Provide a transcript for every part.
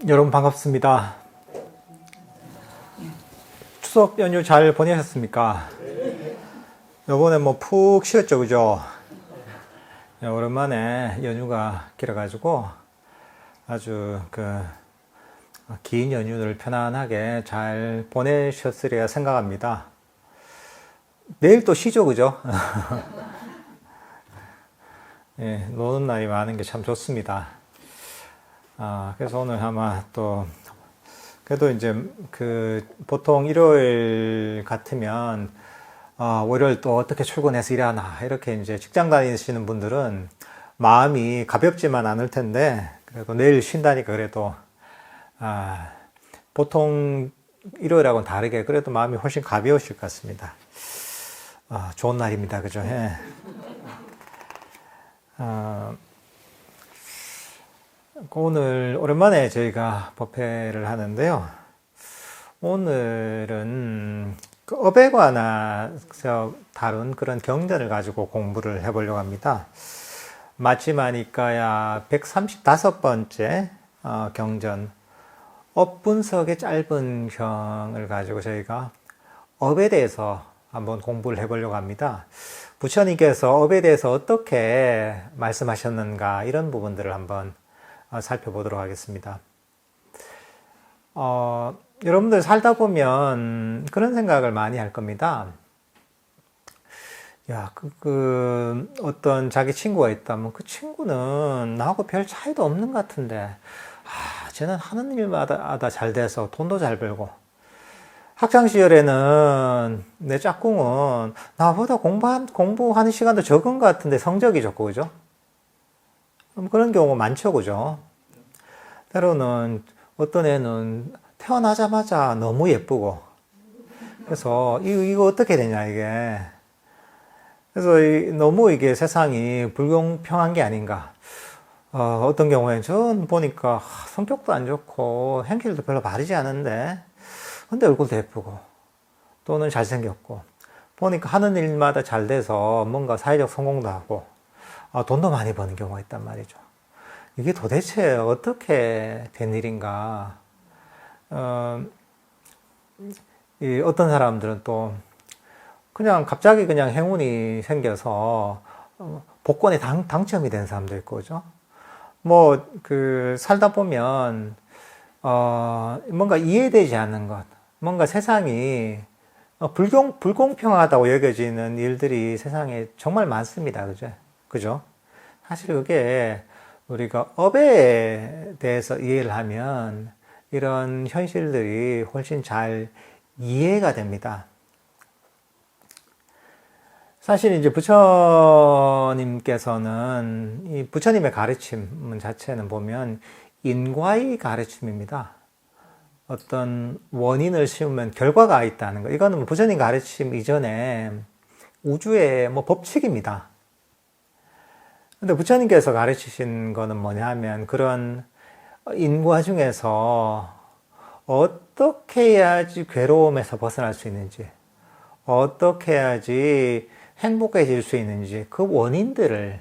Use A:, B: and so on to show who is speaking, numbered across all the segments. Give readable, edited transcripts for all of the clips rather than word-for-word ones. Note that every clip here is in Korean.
A: 여러분 반갑습니다. 추석 연휴 잘 보내셨습니까? 요번에 뭐 푹 쉬었죠, 그죠? 오랜만에 연휴가 길어가지고 아주 긴 연휴를 편안하게 잘 보내셨으리라 생각합니다. 내일 또 쉬죠, 그죠? 예, 노는 날이 많은 게 참 좋습니다. 그래서 오늘 아마 또 그래도 이제 보통 일요일 같으면 월요일 또 어떻게 출근해서 일하나 이렇게 이제 직장 다니시는 분들은 마음이 가볍지만 않을 텐데 그래도 내일 쉰다니까 그래도 보통 일요일하고는 다르게 그래도 마음이 훨씬 가벼우실 것 같습니다. 좋은 날입니다, 그죠? 예. 오늘 오랜만에 저희가 법회를 하는데요. 오늘은 업에 관해서 다룬 그런 경전을 가지고 공부를 해보려고 합니다. 마침 하니까야 135번째 경전, 업 분석의 짧은 경을 가지고 저희가 업에 대해서 한번 공부를 해보려고 합니다. 부처님께서 업에 대해서 어떻게 말씀하셨는가 이런 부분들을 한번 살펴보도록 하겠습니다. 여러분들 살다 보면 그런 생각을 많이 할 겁니다. 야, 어떤 자기 친구가 있다면 그 친구는 나하고 별 차이도 없는 것 같은데, 쟤는 하는 일마다 잘 돼서 돈도 잘 벌고, 학창시절에는 내 짝꿍은 나보다 공부하는 시간도 적은 것 같은데 성적이 좋고, 그죠? 그런 경우가 많죠, 그죠? 때로는 어떤 애는 태어나자마자 너무 예쁘고, 그래서 이거 어떻게 되냐, 이게. 그래서 너무 이게 세상이 불공평한 게 아닌가. 어떤 경우에는 전 보니까 성격도 안 좋고 행실도 별로 바르지 않은데, 근데 얼굴도 예쁘고, 또는 잘생겼고, 보니까 하는 일마다 잘 돼서 뭔가 사회적 성공도 하고, 돈도 많이 버는 경우가 있단 말이죠. 이게 도대체 어떻게 된 일인가? 어떤 사람들은 또 그냥 갑자기 그냥 행운이 생겨서 복권에 당첨이 된 사람도 있고, 그죠? 살다 보면 뭔가 이해되지 않는 것, 뭔가 세상이 불공평하다고 여겨지는 일들이 세상에 정말 많습니다. 그죠? 사실 그게 우리가 업에 대해서 이해를 하면 이런 현실들이 훨씬 잘 이해가 됩니다. 사실 이제 부처님께서는 이 부처님의 가르침 자체는 보면 인과의 가르침입니다. 어떤 원인을 씌우면 결과가 있다는 거. 이거는 부처님 가르침 이전에 우주의 법칙입니다. 근데 부처님께서 가르치신 거는 뭐냐면 그런 인과 중에서 어떻게 해야지 괴로움에서 벗어날 수 있는지, 어떻게 해야지 행복해질 수 있는지 그 원인들을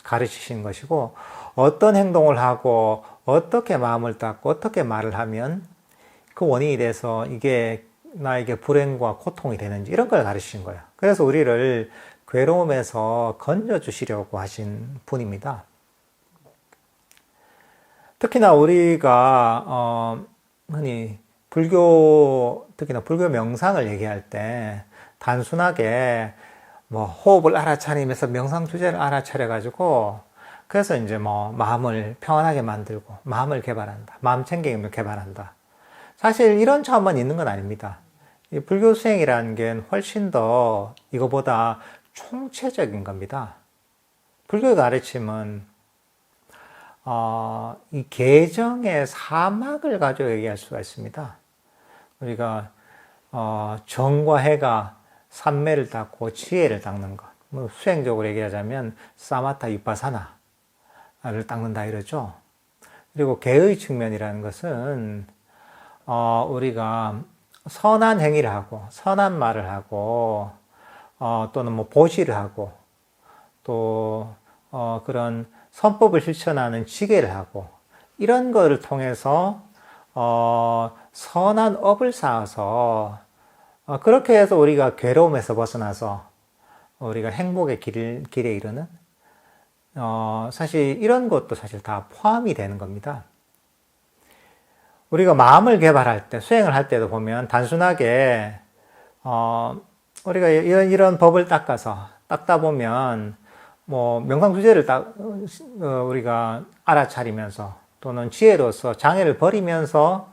A: 가르치신 것이고, 어떤 행동을 하고 어떻게 마음을 닦고 어떻게 말을 하면 그 원인이 돼서 이게 나에게 불행과 고통이 되는지 이런 걸 가르치신 거예요. 그래서 우리를 괴로움에서 건져주시려고 하신 분입니다. 특히나 우리가 흔히 특히나 불교 명상을 얘기할 때 단순하게 호흡을 알아차리면서 명상 주제를 알아차려가지고 그래서 이제 마음을 평안하게 만들고 마음을 개발한다, 마음 챙김을 개발한다. 사실 이런 차원만 있는 건 아닙니다. 이 불교 수행이라는 게 훨씬 더 이거보다 총체적인 겁니다. 불교의 가르침은 이 계정의 사막을 가지고 얘기할 수가 있습니다. 우리가 정과 해가 삼매를 닦고 지혜를 닦는 것. 수행적으로 얘기하자면 사마타 위파사나를 닦는다 이러죠. 그리고 계의 측면이라는 것은 우리가 선한 행위를 하고 선한 말을 하고 또는 보시를 하고 또 그런 선법을 실천하는 지계를 하고 이런 거를 통해서 선한 업을 쌓아서 그렇게 해서 우리가 괴로움에서 벗어나서 우리가 행복의 길에 이르는 사실 이런 것도 사실 다 포함이 되는 겁니다. 우리가 마음을 개발할 때, 수행을 할 때도 보면 단순하게 우리가 이런 법을 닦다 보면 뭐 명상수제를 우리가 알아차리면서 또는 지혜로서 장애를 버리면서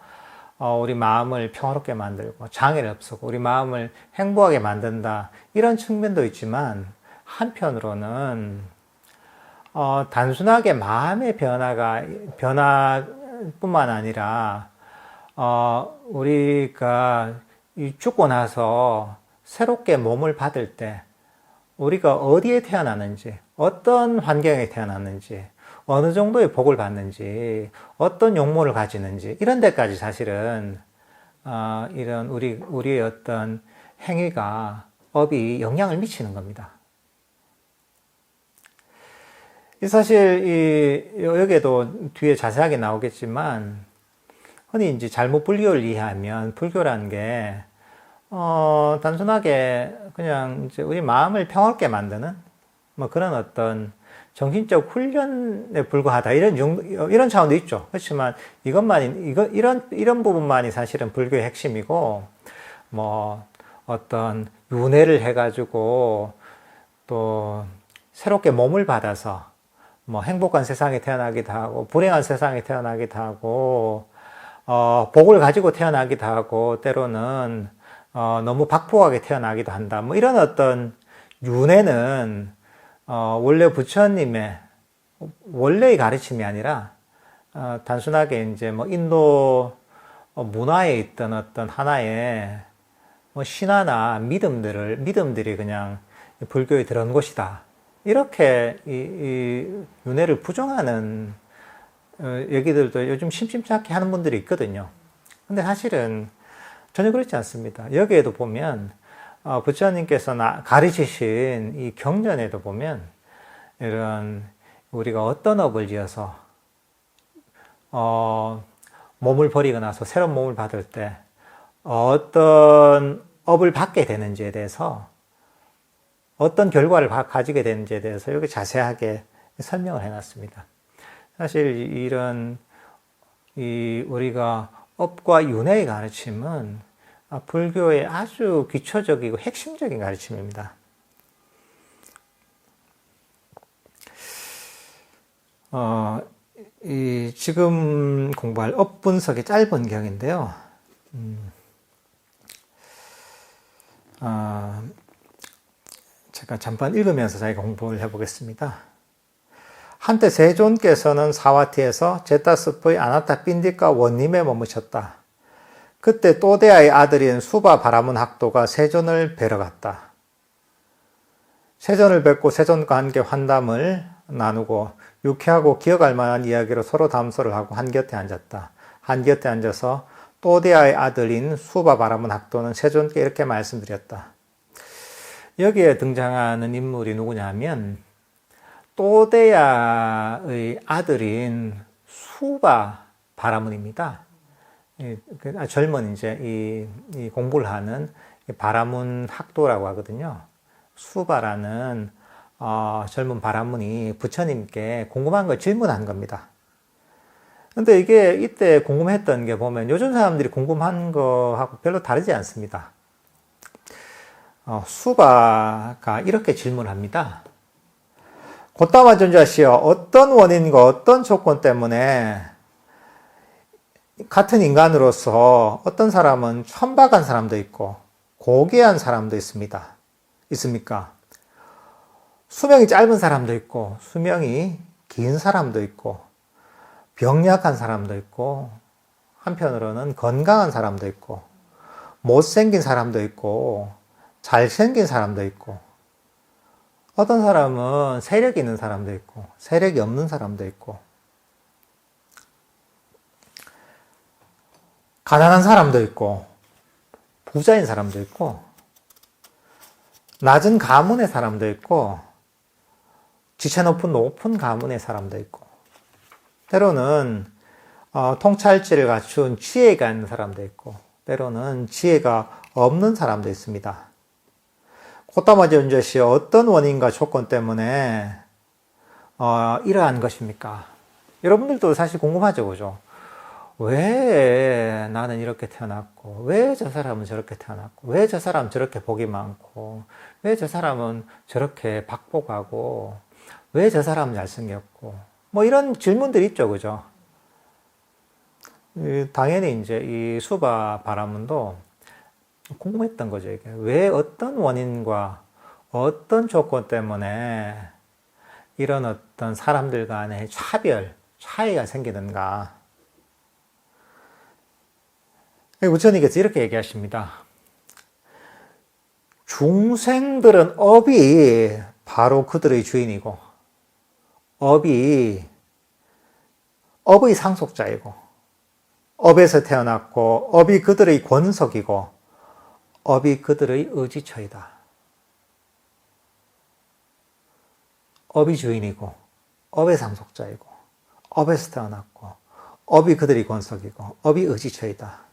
A: 우리 마음을 평화롭게 만들고 장애를 없애고 우리 마음을 행복하게 만든다, 이런 측면도 있지만 한편으로는 단순하게 마음의 변화뿐만 아니라 우리가 죽고 나서 새롭게 몸을 받을 때 우리가 어디에 태어났는지, 어떤 환경에 태어났는지, 어느 정도의 복을 받는지, 어떤 용모를 가지는지, 이런 데까지 사실은 이런 우리의 어떤 행위가, 업이 영향을 미치는 겁니다. 사실 여기에도 뒤에 자세하게 나오겠지만 흔히 이제 잘못 불교를 이해하면 불교라는 게 단순하게 그냥 이제 우리 마음을 평화롭게 만드는 뭐 그런 어떤 정신적 훈련에 불과하다, 이런 차원도 있죠. 그렇지만 이런 부분만이 사실은 불교의 핵심이고, 뭐 어떤 윤회를 해가지고 또 새롭게 몸을 받아서 뭐 행복한 세상에 태어나기도 하고 불행한 세상에 태어나기도 하고 복을 가지고 태어나기도 하고 때로는 너무 박복하게 태어나기도 한다, 뭐 이런 어떤 윤회는 원래 부처님의 원래의 가르침이 아니라 단순하게 이제 뭐 인도 문화에 있던 어떤 하나의 뭐 신화나 믿음들이 그냥 불교에 들어온 것이다, 이렇게 이 윤회를 부정하는 얘기들도 요즘 심심찮게 하는 분들이 있거든요. 근데 사실은 전혀 그렇지 않습니다. 여기에도 보면 부처님께서 가르치신 이 경전에도 보면 이런 우리가 어떤 업을 지어서 몸을 버리고 나서 새로운 몸을 받을 때 어떤 업을 받게 되는지에 대해서, 어떤 결과를 가지게 되는지에 대해서 여기 자세하게 설명을 해놨습니다. 사실 우리가 업과 윤회의 가르침은 불교의 아주 기초적이고 핵심적인 가르침입니다. 지금 공부할 업 분석의 짧은 경인데요. 제가 잠깐 읽으면서 자기가 공부를 해보겠습니다. 한때 세존께서는 사와티에서 제타스프의 아나타 빈디카 원님에 머무셨다. 그때 또데아의 아들인 수바 바라문 학도가 세존을 뵈러 갔다. 세존을 뵙고 세존과 함께 환담을 나누고 유쾌하고 기억할 만한 이야기로 서로 담소를 하고 한곁에 앉았다. 한곁에 앉아서 또데아의 아들인 수바 바라문 학도는 세존께 이렇게 말씀드렸다. 여기에 등장하는 인물이 누구냐 하면 또데아의 아들인 수바 바라문입니다. 젊은 이제 이 공부를 하는 바라문 학도라고 하거든요. 수바라는 젊은 바라문이 부처님께 궁금한 걸 질문한 겁니다. 근데 이게 이때 궁금했던 게 보면 요즘 사람들이 궁금한 거하고 별로 다르지 않습니다. 수바가 이렇게 질문합니다. 고타마 존자시여, 어떤 원인과 어떤 조건 때문에 같은 인간으로서 어떤 사람은 천박한 사람도 있고 고귀한 사람도 있습니까? 수명이 짧은 사람도 있고 수명이 긴 사람도 있고 병약한 사람도 있고 한편으로는 건강한 사람도 있고 못생긴 사람도 있고 잘생긴 사람도 있고 어떤 사람은 세력이 있는 사람도 있고 세력이 없는 사람도 있고 가난한 사람도 있고 부자인 사람도 있고 낮은 가문의 사람도 있고 지체 높은 가문의 사람도 있고 때로는 통찰지를 갖춘 지혜가 있는 사람도 있고, 때로는 지혜가 없는 사람도 있습니다. 코타마지 운젓이 어떤 원인과 조건 때문에 이러한 것입니까? 여러분들도 사실 궁금하죠, 그죠? 왜 나는 이렇게 태어났고, 왜 저 사람은 저렇게 태어났고, 왜 저 사람은 저렇게 복이 많고, 왜 저 사람은 저렇게 박복하고, 왜 저 사람은 잘생겼고, 뭐 이런 질문들이 있죠, 그죠? 당연히 이제 이 수바 바라문도 궁금했던 거죠, 이게. 왜 어떤 원인과 어떤 조건 때문에 이런 어떤 사람들 간의 차이가 생기는가. 부처님께서 이렇게 얘기하십니다. 중생들은 업이 바로 그들의 주인이고, 업의 상속자이고, 업에서 태어났고, 업이 그들의 권석이고, 업이 그들의 의지처이다. 업이 주인이고, 업의 상속자이고, 업에서 태어났고, 업이 그들의 권석이고, 업이 의지처이다.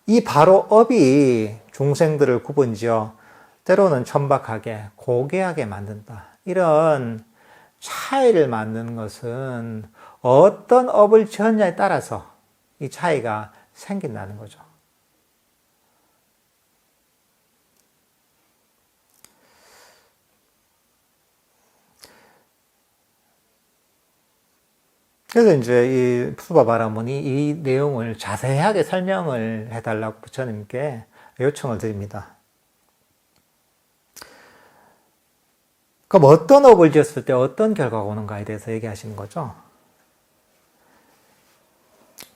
A: 이 바로 업이 중생들을 구분지어 때로는 천박하게, 고귀하게 만든다. 이런 차이를 만드는 것은 어떤 업을 지었냐에 따라서 이 차이가 생긴다는 거죠. 그래서 이제 이 수바 바라문이 이 내용을 자세하게 설명을 해달라고 부처님께 요청을 드립니다. 그럼 어떤 업을 지었을 때 어떤 결과가 오는가에 대해서 얘기하시는 거죠.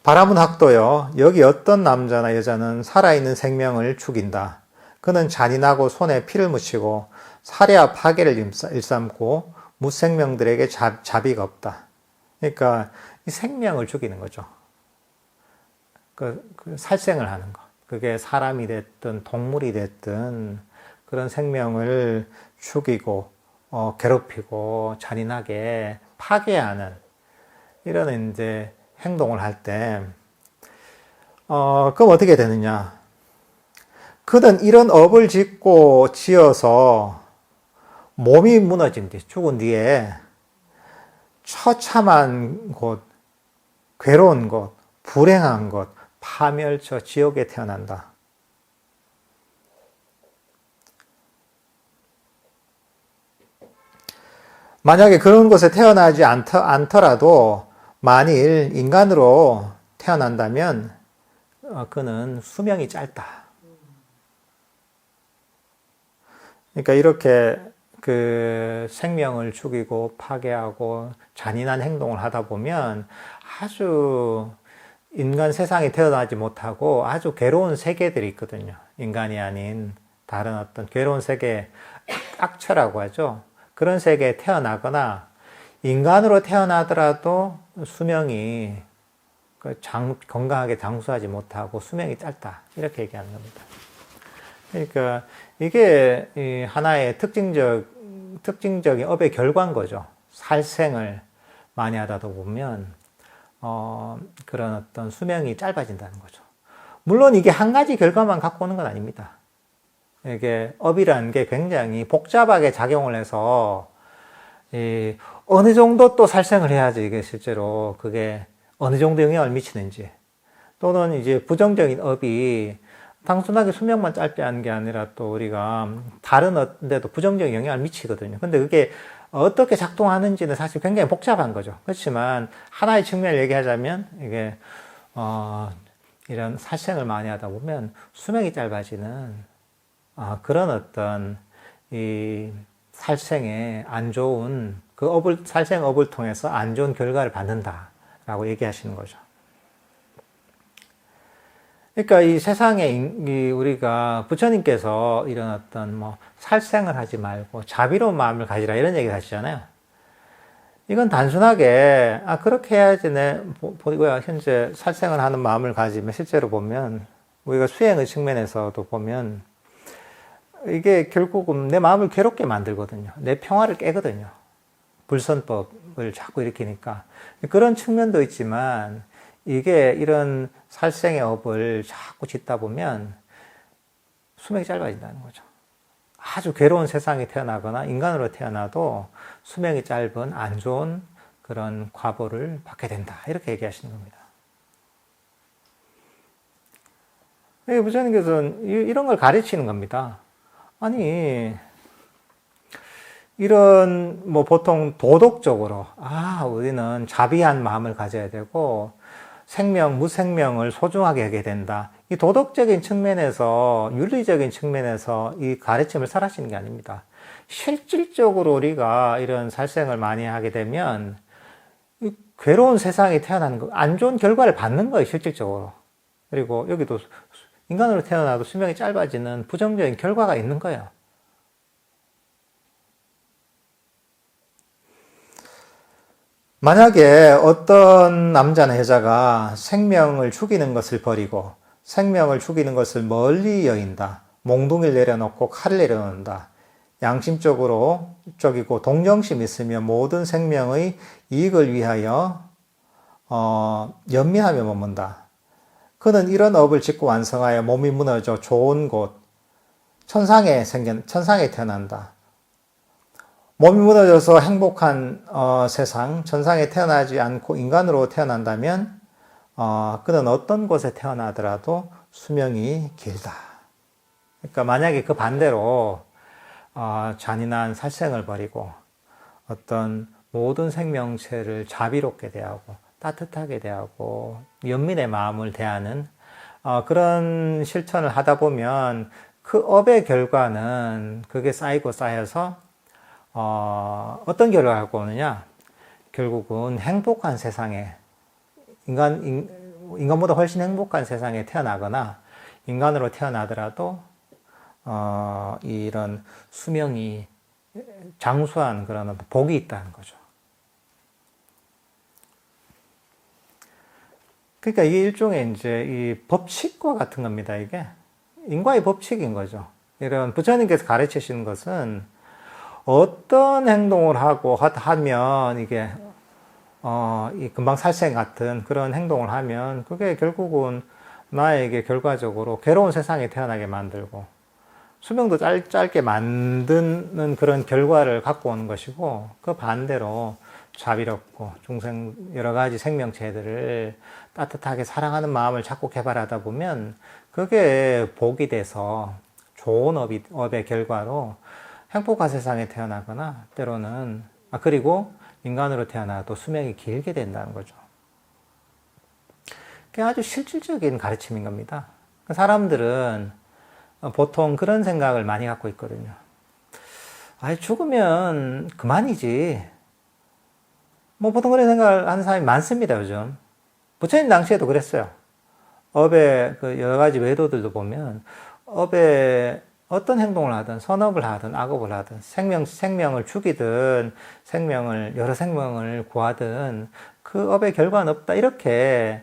A: 바라문 학도요. 여기 어떤 남자나 여자는 살아있는 생명을 죽인다. 그는 잔인하고 손에 피를 묻히고 살해와 파괴를 일삼고 무생명들에게 자비가 없다. 그러니까 이 생명을 죽이는 거죠. 그 살생을 하는 것. 그게 사람이 됐든 동물이 됐든 그런 생명을 죽이고 괴롭히고 잔인하게 파괴하는 이런 이제 행동을 할 때 그럼 어떻게 되느냐? 그는 이런 업을 지어서 몸이 무너진 뒤, 죽은 뒤에 처참한 곳, 괴로운 곳, 불행한 곳, 파멸처 지옥에 태어난다. 만약에 그런 곳에 태어나지 않더라도 만일 인간으로 태어난다면 그는 수명이 짧다. 그러니까 이렇게 그 생명을 죽이고 파괴하고 잔인한 행동을 하다 보면 아주 인간 세상에 태어나지 못하고 아주 괴로운 세계들이 있거든요. 인간이 아닌 다른 어떤 괴로운 세계, 악처라고 하죠. 그런 세계에 태어나거나 인간으로 태어나더라도 수명이 건강하게 장수하지 못하고 수명이 짧다. 이렇게 얘기하는 겁니다. 그러니까 이게 하나의 특징적인 업의 결과인 거죠. 살생을 많이 하다 보면 그런 어떤 수명이 짧아진다는 거죠. 물론 이게 한 가지 결과만 갖고 오는 건 아닙니다. 이게 업이라는 게 굉장히 복잡하게 작용을 해서 어느 정도 또 살생을 해야지 이게 실제로 그게 어느 정도 영향을 미치는지, 또는 이제 부정적인 업이 단순하게 수명만 짧게 하는 게 아니라 또 우리가 다른 데도 부정적인 영향을 미치거든요. 근데 그게 어떻게 작동하는지는 사실 굉장히 복잡한 거죠. 그렇지만 하나의 측면을 얘기하자면 이게 이런 살생을 많이 하다 보면 수명이 짧아지는 그런 어떤 이 살생의 안 좋은 살생 업을 통해서 안 좋은 결과를 받는다라고 얘기하시는 거죠. 그러니까 이 세상에 우리가 부처님께서 이런 어떤 살생을 하지 말고 자비로운 마음을 가지라 이런 얘기를 하시잖아요. 이건 단순하게 그렇게 해야지 우리가 현재 살생을 하는 마음을 가지면 실제로 보면 우리가 수행의 측면에서도 보면 이게 결국은 내 마음을 괴롭게 만들거든요. 내 평화를 깨거든요. 불선법을 자꾸 일으키니까. 그런 측면도 있지만, 이게 이런 살생의 업을 자꾸 짓다 보면 수명이 짧아진다는 거죠. 아주 괴로운 세상에 태어나거나 인간으로 태어나도 수명이 짧은 안 좋은 그런 과보를 받게 된다. 이렇게 얘기하시는 겁니다. 부처님께서는 이런 걸 가르치는 겁니다. 아니, 이런, 보통 도덕적으로, 우리는 자비한 마음을 가져야 되고, 무생명을 소중하게 하게 된다. 이 도덕적인 측면에서, 윤리적인 측면에서 이 가르침을 사라지는 게 아닙니다. 실질적으로 우리가 이런 살생을 많이 하게 되면, 괴로운 세상에 태어나는 거, 안 좋은 결과를 받는 거예요, 실질적으로. 그리고 여기도 인간으로 태어나도 수명이 짧아지는 부정적인 결과가 있는 거예요. 만약에 어떤 남자나 여자가 생명을 죽이는 것을 버리고 생명을 죽이는 것을 멀리 여긴다. 몽둥이를 내려놓고 칼을 내려놓는다. 양심적으로 쪽이고 동정심 있으며 모든 생명의 이익을 위하여 연민하며 머문다. 그는 이런 업을 짓고 완성하여 몸이 무너져 좋은 곳, 천상에 태어난다. 몸이 무너져서 행복한 세상, 천상에 태어나지 않고 인간으로 태어난다면 그는 어떤 곳에 태어나더라도 수명이 길다. 그러니까 만약에 그 반대로 잔인한 살생을 벌이고 어떤 모든 생명체를 자비롭게 대하고 따뜻하게 대하고 연민의 마음을 대하는 그런 실천을 하다 보면 그 업의 결과는 그게 쌓이고 쌓여서 어떤 결과를 갖고 오느냐? 결국은 행복한 세상에 인간보다 훨씬 행복한 세상에 태어나거나 인간으로 태어나더라도 이런 수명이 장수한 그런 복이 있다는 거죠. 그러니까 이게 일종의 이제 이 법칙과 같은 겁니다. 이게 인과의 법칙인 거죠. 이런 부처님께서 가르치시는 것은 어떤 행동을 하면 이게 이 금방 살생 같은 그런 행동을 하면 그게 결국은 나에게 결과적으로 괴로운 세상에 태어나게 만들고 수명도 짧게 만드는 그런 결과를 갖고 오는 것이고 그 반대로 자비롭고 여러 가지 생명체들을 따뜻하게 사랑하는 마음을 자꾸 개발하다 보면 그게 복이 돼서 좋은 업의 결과로 행복한 세상에 태어나거나 때로는 그리고 인간으로 태어나도 수명이 길게 된다는 거죠. 그게 아주 실질적인 가르침인 겁니다. 사람들은 보통 그런 생각을 많이 갖고 있거든요. 죽으면 그만이지. 보통 그런 생각을 하는 사람이 많습니다, 요즘. 부처님 당시에도 그랬어요. 업의 그 여러 가지 외도들도 보면, 업에 어떤 행동을 하든, 선업을 하든, 악업을 하든, 생명을 죽이든, 여러 생명을 구하든, 그 업의 결과는 없다. 이렇게,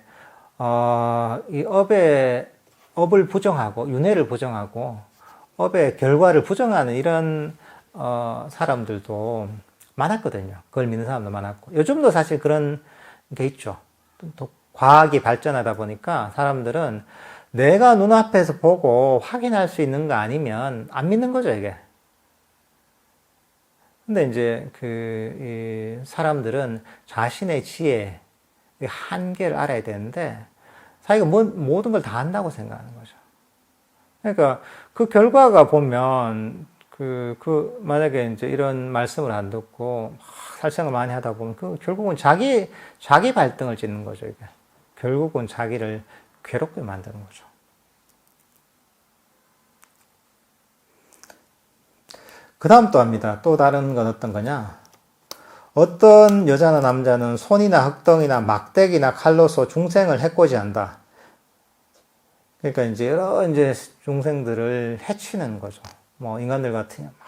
A: 이 업을 부정하고, 윤회를 부정하고, 업의 결과를 부정하는 이런, 사람들도 많았거든요. 그걸 믿는 사람도 많았고. 요즘도 사실 그런 게 있죠. 또 과학이 발전하다 보니까 사람들은 내가 눈앞에서 보고 확인할 수 있는 거 아니면 안 믿는 거죠, 이게. 근데 이제 이 사람들은 자신의 지혜, 한계를 알아야 되는데 자기가 모든 걸 다 안다고 생각하는 거죠. 그러니까 그 결과가 보면 만약에 이제 이런 말씀을 안 듣고 살생을 많이 하다 보면 결국은 자기 발등을 찢는 거죠, 이게. 결국은 자기를 괴롭게 만드는 거죠. 그 다음 또 합니다. 또 다른 건 어떤 거냐? 어떤 여자나 남자는 손이나 흙덩이나 막대기나 칼로서 중생을 해코지한다. 그러니까 이제 여러 중생들을 해치는 거죠. 인간들 같으면 막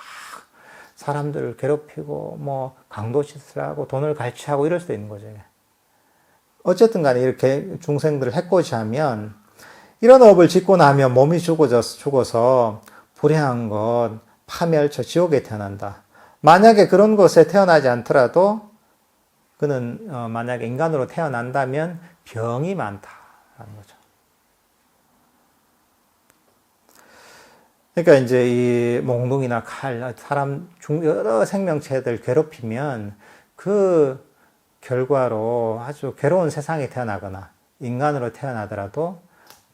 A: 사람들을 괴롭히고 강도짓을 하고 돈을 갈취하고 이럴 수도 있는 거죠. 어쨌든 간에 이렇게 중생들을 해코지하면 이런 업을 짓고 나면 몸이 죽어서 불행한 것 파멸처 지옥에 태어난다. 만약에 그런 곳에 태어나지 않더라도 그는 만약에 인간으로 태어난다면 병이 많다라는 거죠. 그러니까 이제 이 몽둥이나 칼, 사람 여러 생명체들 괴롭히면 그 결과로 아주 괴로운 세상에 태어나거나 인간으로 태어나더라도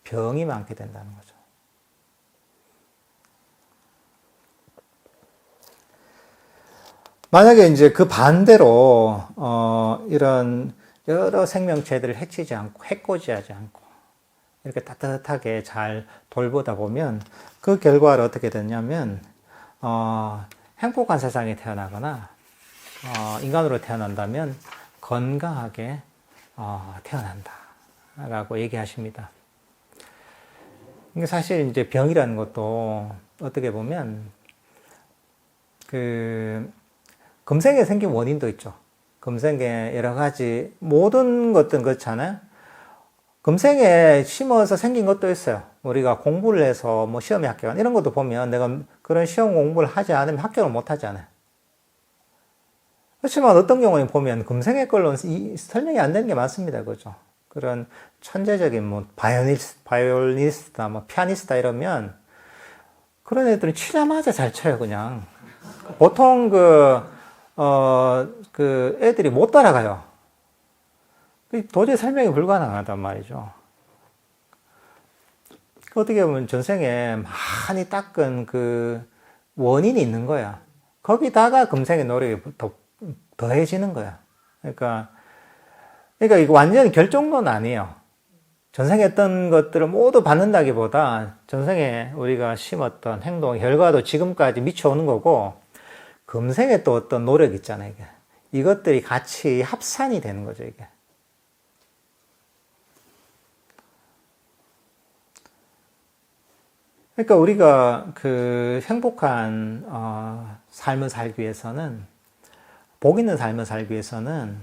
A: 병이 많게 된다는 거죠. 만약에 이제 그 반대로 이런 여러 생명체들을 해치지 않고 해코지하지 않고 이렇게 따뜻하게 잘 돌보다 보면 그 결과를 어떻게 됐냐면 행복한 세상에 태어나거나 인간으로 태어난다면 건강하게 태어난다라고 얘기하십니다. 사실 이제 병이라는 것도 어떻게 보면 그 금생에 생긴 원인도 있죠. 금생에 여러 가지 모든 것들은 그렇잖아요. 금생에 심어서 생긴 것도 있어요. 우리가 공부를 해서 뭐 시험에 합격한 이런 것도 보면 내가 그런 시험 공부를 하지 않으면 합격을 못 하잖아요. 그렇지만 어떤 경우에 보면 금생의 걸로는 설명이 안 되는 게 많습니다. 그죠? 그런 천재적인 뭐 바이올리니스트다, 뭐 피아니스트다 이러면 그런 애들은 치자마자 잘 쳐요, 그냥. 보통 그 애들이 못 따라가요. 도저히 설명이 불가능하단 말이죠. 어떻게 보면 전생에 많이 닦은 그 원인이 있는 거야. 거기다가 금생의 노력이 더해지는 거야. 그러니까 이거 완전히 결정론은 아니에요. 전생에 했던 것들을 모두 받는다기보다 전생에 우리가 심었던 행동, 결과도 지금까지 미쳐오는 거고, 금생에 또 어떤 노력 있잖아요, 이게. 이것들이 같이 합산이 되는 거죠, 이게. 그러니까 우리가 그 행복한 삶을 살기 위해서는, 복 있는 삶을 살기 위해서는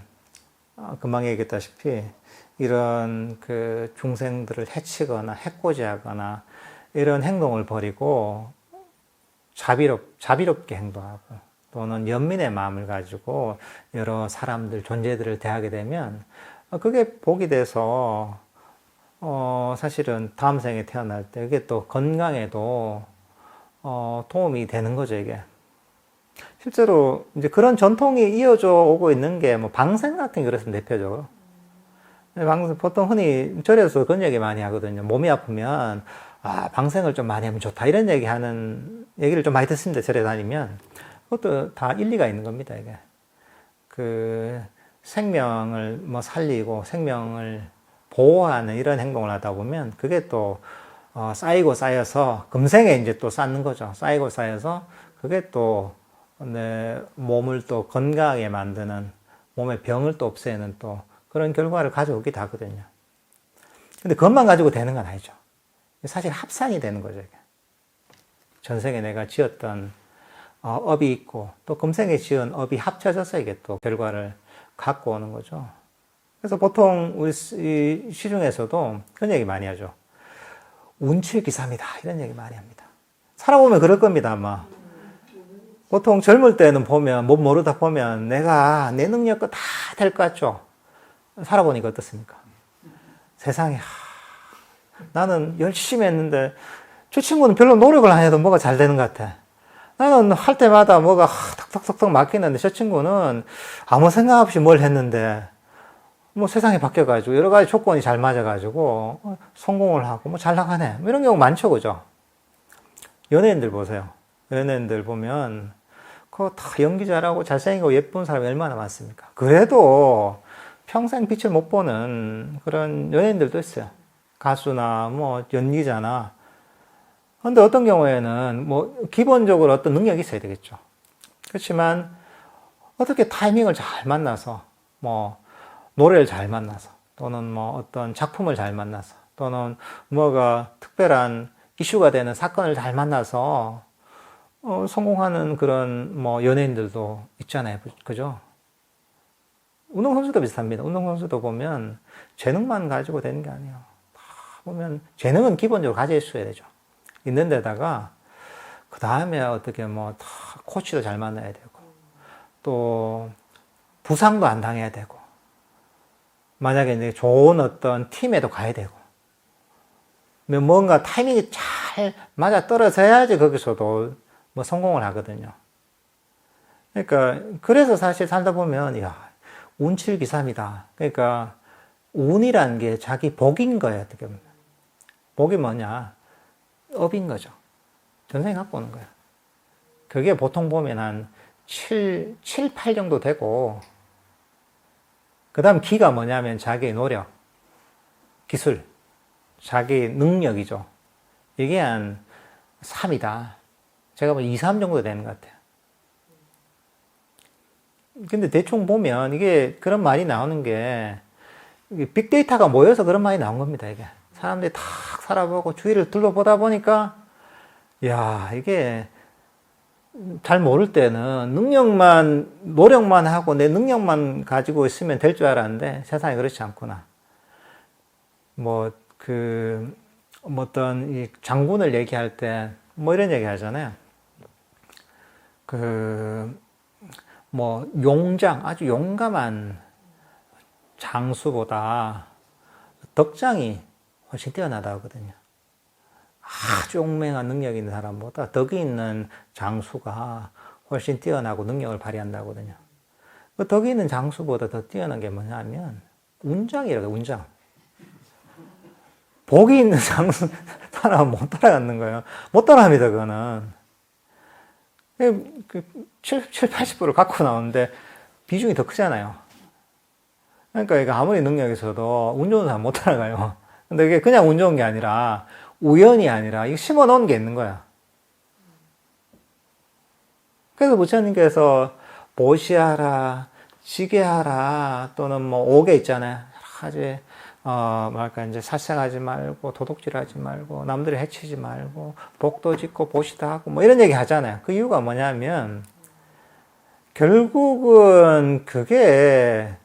A: 금방 얘기했다시피 이런 그 중생들을 해치거나 해코지하거나 이런 행동을 버리고 자비롭게 행동하고 또는 연민의 마음을 가지고 여러 사람들, 존재들을 대하게 되면 그게 복이 돼서 사실은 다음 생에 태어날 때 이게 또 건강에도 도움이 되는 거죠, 이게. 실제로 이제 그런 전통이 이어져 오고 있는 게 뭐 방생 같은 게 그렇습니다, 대표적으로. 보통 흔히 절에서 그런 얘기 많이 하거든요. 몸이 아프면 방생을 좀 많이 하면 좋다 이런 얘기를 좀 많이 듣습니다, 절에 다니면. 그것도 다 일리가 있는 겁니다, 이게. 그 생명을 뭐 살리고 생명을 보호하는 이런 행동을 하다 보면 그게 또 쌓이고 쌓여서 금생에 이제 또 쌓는 거죠. 쌓이고 쌓여서 그게 또 내 몸을 또 건강하게 만드는, 몸의 병을 또 없애는 또 그런 결과를 가져오기도 하거든요. 근데 그것만 가지고 되는 건 아니죠. 사실 합산이 되는 거죠, 이게. 전생에 내가 지었던 업이 있고 또 금생에 지은 업이 합쳐져서 이게 또 결과를 갖고 오는 거죠. 그래서 보통 우리 시중에서도 그런 얘기 많이 하죠. 운칠기삼이다 이런 얘기 많이 합니다. 살아보면 그럴 겁니다, 아마. 보통 젊을 때는 보면 못 모르다 보면 내가 내 능력껏 다 될 것 같죠. 살아보니까 어떻습니까? 세상에 나는 열심히 했는데 저 친구는 별로 노력을 안 해도 뭐가 잘 되는 것 같아. 나는 할 때마다 뭐가 탁탁탁탁 막히는데 저 친구는 아무 생각 없이 뭘 했는데 뭐 세상이 바뀌어가지고 여러 가지 조건이 잘 맞아가지고 성공을 하고 뭐 잘 나가네. 뭐 이런 경우 많죠, 그죠? 연예인들 보세요. 연예인들 보면 그거 다 연기 잘하고 잘생기고 예쁜 사람이 얼마나 많습니까? 그래도 평생 빛을 못 보는 그런 연예인들도 있어요. 가수나 뭐 연기자나. 근데 어떤 경우에는 뭐 기본적으로 어떤 능력이 있어야 되겠죠. 그렇지만 어떻게 타이밍을 잘 만나서 뭐 노래를 잘 만나서 또는 뭐 어떤 작품을 잘 만나서 또는 뭐가 특별한 이슈가 되는 사건을 잘 만나서 성공하는 그런 뭐 연예인들도 있잖아요. 그죠? 운동선수도 비슷합니다. 운동선수도 보면 재능만 가지고 되는 게 아니에요. 다 보면 재능은 기본적으로 가져 있어야 되죠. 있는 데다가 그 다음에 어떻게 뭐 다 코치도 잘 만나야 되고 또 부상도 안 당해야 되고, 만약에 이제 좋은 어떤 팀에도 가야 되고, 뭔가 타이밍이 잘 맞아 떨어져야지 거기서도 뭐 성공을 하거든요. 그러니까 그래서 사실 살다 보면 야, 운칠기삼이다. 그러니까 운이라는 게 자기 복인 거예요. 어떻게 보면. 복이 뭐냐? 업인 거죠. 전생에 갖고 오는 거예요. 그게 보통 보면 한 7, 8 정도 되고, 그 다음 기가 뭐냐면 자기의 노력, 기술, 자기 능력이죠. 이게 한 3이다. 제가 뭐 2, 3 정도 되는 것 같아요. 근데 대충 보면 이게 그런 말이 나오는 게 빅데이터가 모여서 그런 말이 나온 겁니다. 이게 사람들이 탁 살아보고 주위를 둘러보다 보니까 야, 이게 잘 모를 때는 능력만, 노력만 하고 내 능력만 가지고 있으면 될 줄 알았는데 세상이 그렇지 않구나. 뭐 어떤 이 장군을 얘기할 때 뭐 이런 얘기 하잖아요. 뭐 용장, 아주 용감한 장수보다 덕장이 훨씬 뛰어나다 하거든요. 아주 용맹한 능력이 있는 사람보다 덕이 있는 장수가 훨씬 뛰어나고 능력을 발휘한다거든요. 그 덕이 있는 장수보다 더 뛰어난 게 뭐냐면 운장이라고, 운장. 복이 있는 장수 사람은 못 따라가는 거예요. 못 따라갑니다, 그거는. 80% 갖고 나오는데 비중이 더 크잖아요. 그러니까 이거 아무리 능력이 있어도 운 좋은 사람 못 따라가요. 근데 이게 그냥 운 좋은 게 아니라 우연이 아니라 이거 심어 놓은 게 있는 거야. 그래서 부처님께서 보시하라, 지게하라, 또는 뭐 오게 있잖아요. 여러 가지 뭐랄까 이제 살생하지 말고 도둑질하지 말고 남들을 해치지 말고 복도 짓고 보시다 하고 뭐 이런 얘기 하잖아요. 그 이유가 뭐냐면 결국은 그게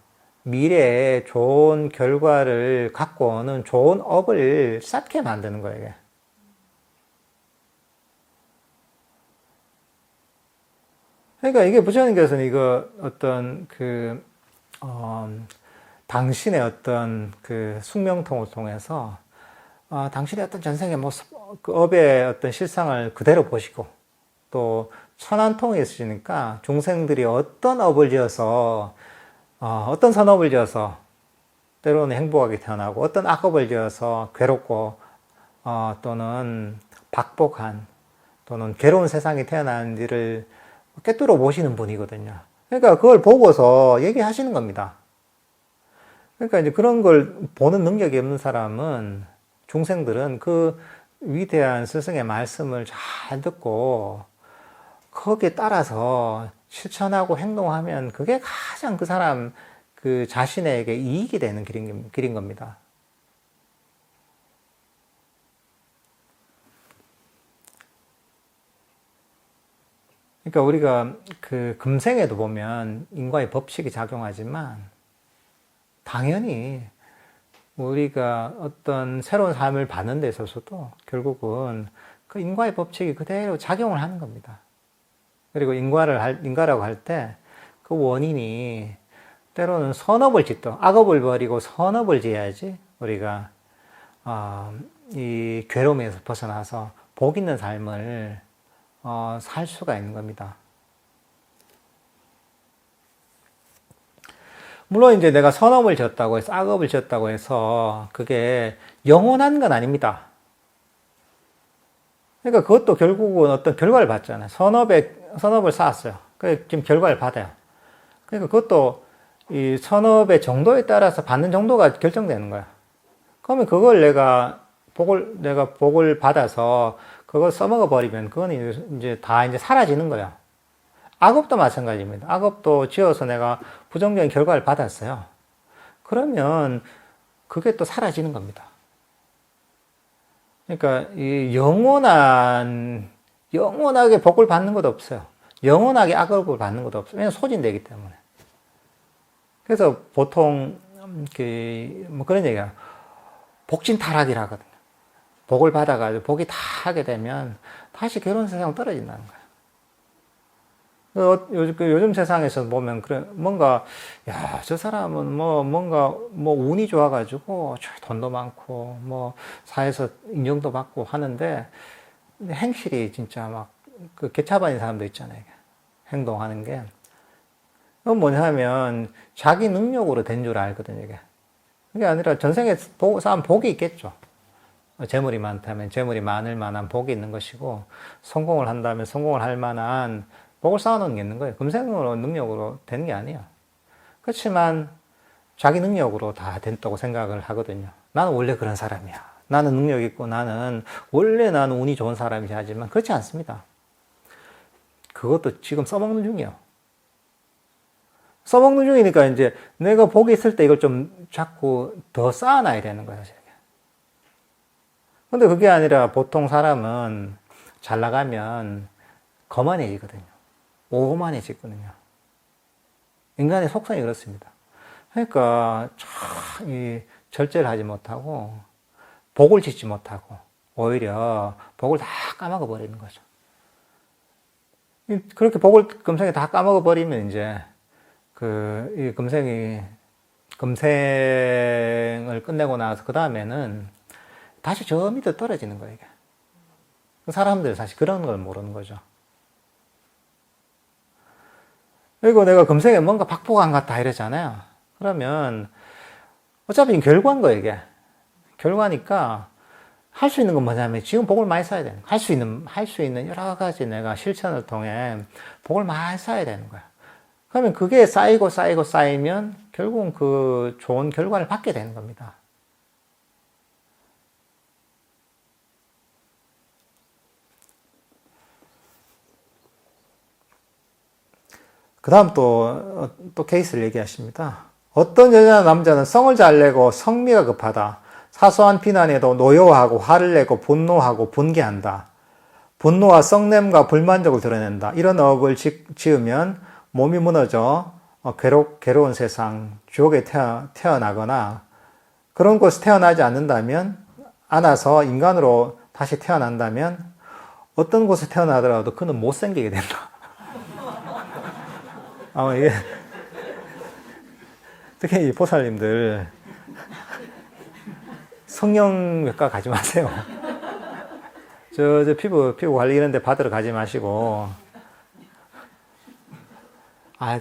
A: 미래에 좋은 결과를 갖고 오는 좋은 업을 쌓게 만드는 거예요. 이게. 그러니까 이게 부처님께서는 이거 어떤 당신의 어떤 그 숙명통을 통해서 당신의 어떤 전생의 모습, 그 업의 어떤 실상을 그대로 보시고 또 천한통이 있으시니까 중생들이 어떤 업을 지어서 어떤 선업을 지어서 때로는 행복하게 태어나고 어떤 악업을 지어서 괴롭고 또는 박복한 또는 괴로운 세상에 태어나는지를 꿰뚫어 보시는 분이거든요. 그러니까 그걸 보고서 얘기하시는 겁니다. 그러니까 이제 그런 걸 보는 능력이 없는 사람은 중생들은 그 위대한 스승의 말씀을 잘 듣고 거기에 따라서 실천하고 행동하면 그게 가장 그 사람 그 자신에게 이익이 되는 길인 겁니다. 그러니까 우리가 그 금생에도 보면 인과의 법칙이 작용하지만 당연히 우리가 어떤 새로운 삶을 받는 데 있어서도 결국은 그 인과의 법칙이 그대로 작용을 하는 겁니다. 그리고 인과라고 할 때 그 원인이 때로는 선업을 짓도 악업을 버리고 선업을 지어야지 우리가 이 괴로움에서 벗어나서 복 있는 삶을 살 수가 있는 겁니다. 물론 이제 내가 선업을 지었다고 해서 악업을 지었다고 해서 그게 영원한 건 아닙니다. 그러니까 그것도 결국은 어떤 결과를 받잖아요. 선업을 쌓았어요. 그래서 지금 결과를 받아요. 그러니까 그것도 이 선업의 정도에 따라서 받는 정도가 결정되는 거야. 그러면 그걸 내가 복을 받아서 그걸 써먹어 버리면 그건 이제 다 사라지는 거야. 악업도 마찬가지입니다. 악업도 지어서 내가 부정적인 결과를 받았어요. 그러면 그게 또 사라지는 겁니다. 그러니까 이 영원하게 복을 받는 것도 없어요. 영원하게 악업을 받는 것도 없어요. 왜냐하면 소진되기 때문에. 그래서 보통 뭐 그런 얘기야. 복진타락이라 하거든요. 복을 받아가지고 복이 다 하게 되면 다시 결혼 세상 떨어진다는 거예요. 요즘 세상에서 보면, 그래, 뭔가, 야, 저 사람은 뭔가, 운이 좋아가지고, 돈도 많고, 사회에서 인정도 받고 하는데, 행실이 진짜 막, 개차반인 사람도 있잖아요. 행동하는 게. 그건 뭐냐면, 자기 능력으로 된 줄 알거든요, 이게. 그게 아니라 전생에 쌓은 복이 있겠죠. 재물이 많다면 재물이 많을 만한 복이 있는 것이고, 성공을 한다면 성공을 할 만한 복을 쌓아놓은 게 있는 거예요. 금생으로 능력으로 되는 게 아니에요. 그렇지만 자기 능력으로 다 됐다고 생각을 하거든요. 나는 원래 그런 사람이야. 나는 능력 있고 나는 운이 좋은 사람이지 하지만 그렇지 않습니다. 그것도 지금 써먹는 중이에요. 써먹는 중이니까 이제 내가 복이 있을 때 이걸 좀 자꾸 더 쌓아놔야 되는 거예요. 근데 그게 아니라 보통 사람은 잘 나가면 거만해지거든요. 오만해지거든요. 인간의 속성이 그렇습니다. 그러니까 참 절제를 하지 못하고 복을 짓지 못하고 오히려 복을 다 까먹어 버리는 거죠. 그렇게 복을 금생에 다 까먹어 버리면 이제 이 금생을 끝내고 나서 그 다음에는 다시 저 밑에 떨어지는 거예요, 이게. 사람들 사실 그런 걸 모르는 거죠. 그리고 내가 금생에 뭔가 박복한 것 같다 이러잖아요. 그러면 어차피 결과인 거예요, 이게. 결과니까 할 수 있는 건 뭐냐면 지금 복을 많이 쌓아야 되는 거예요. 할 수 있는 여러 가지 내가 실천을 통해 복을 많이 쌓아야 되는 거예요. 그러면 그게 쌓이면 결국은 그 좋은 결과를 받게 되는 겁니다. 그 다음 또 케이스를 얘기하십니다. 어떤 여자나 남자는 성을 잘 내고 성미가 급하다. 사소한 비난에도 노여워하고 화를 내고 분노하고 분개한다. 분노와 썩냄과 불만족을 드러낸다. 이런 업을 지으면 몸이 무너져 괴로운 세상, 지옥에 태어나거나 그런 곳에 태어나지 않아서 인간으로 다시 태어난다면 어떤 곳에 태어나더라도 그는 못생기게 된다. 이게 특히 이 보살님들 성형외과 가지 마세요. 저 피부 관리 이런 데 받으러 가지 마시고.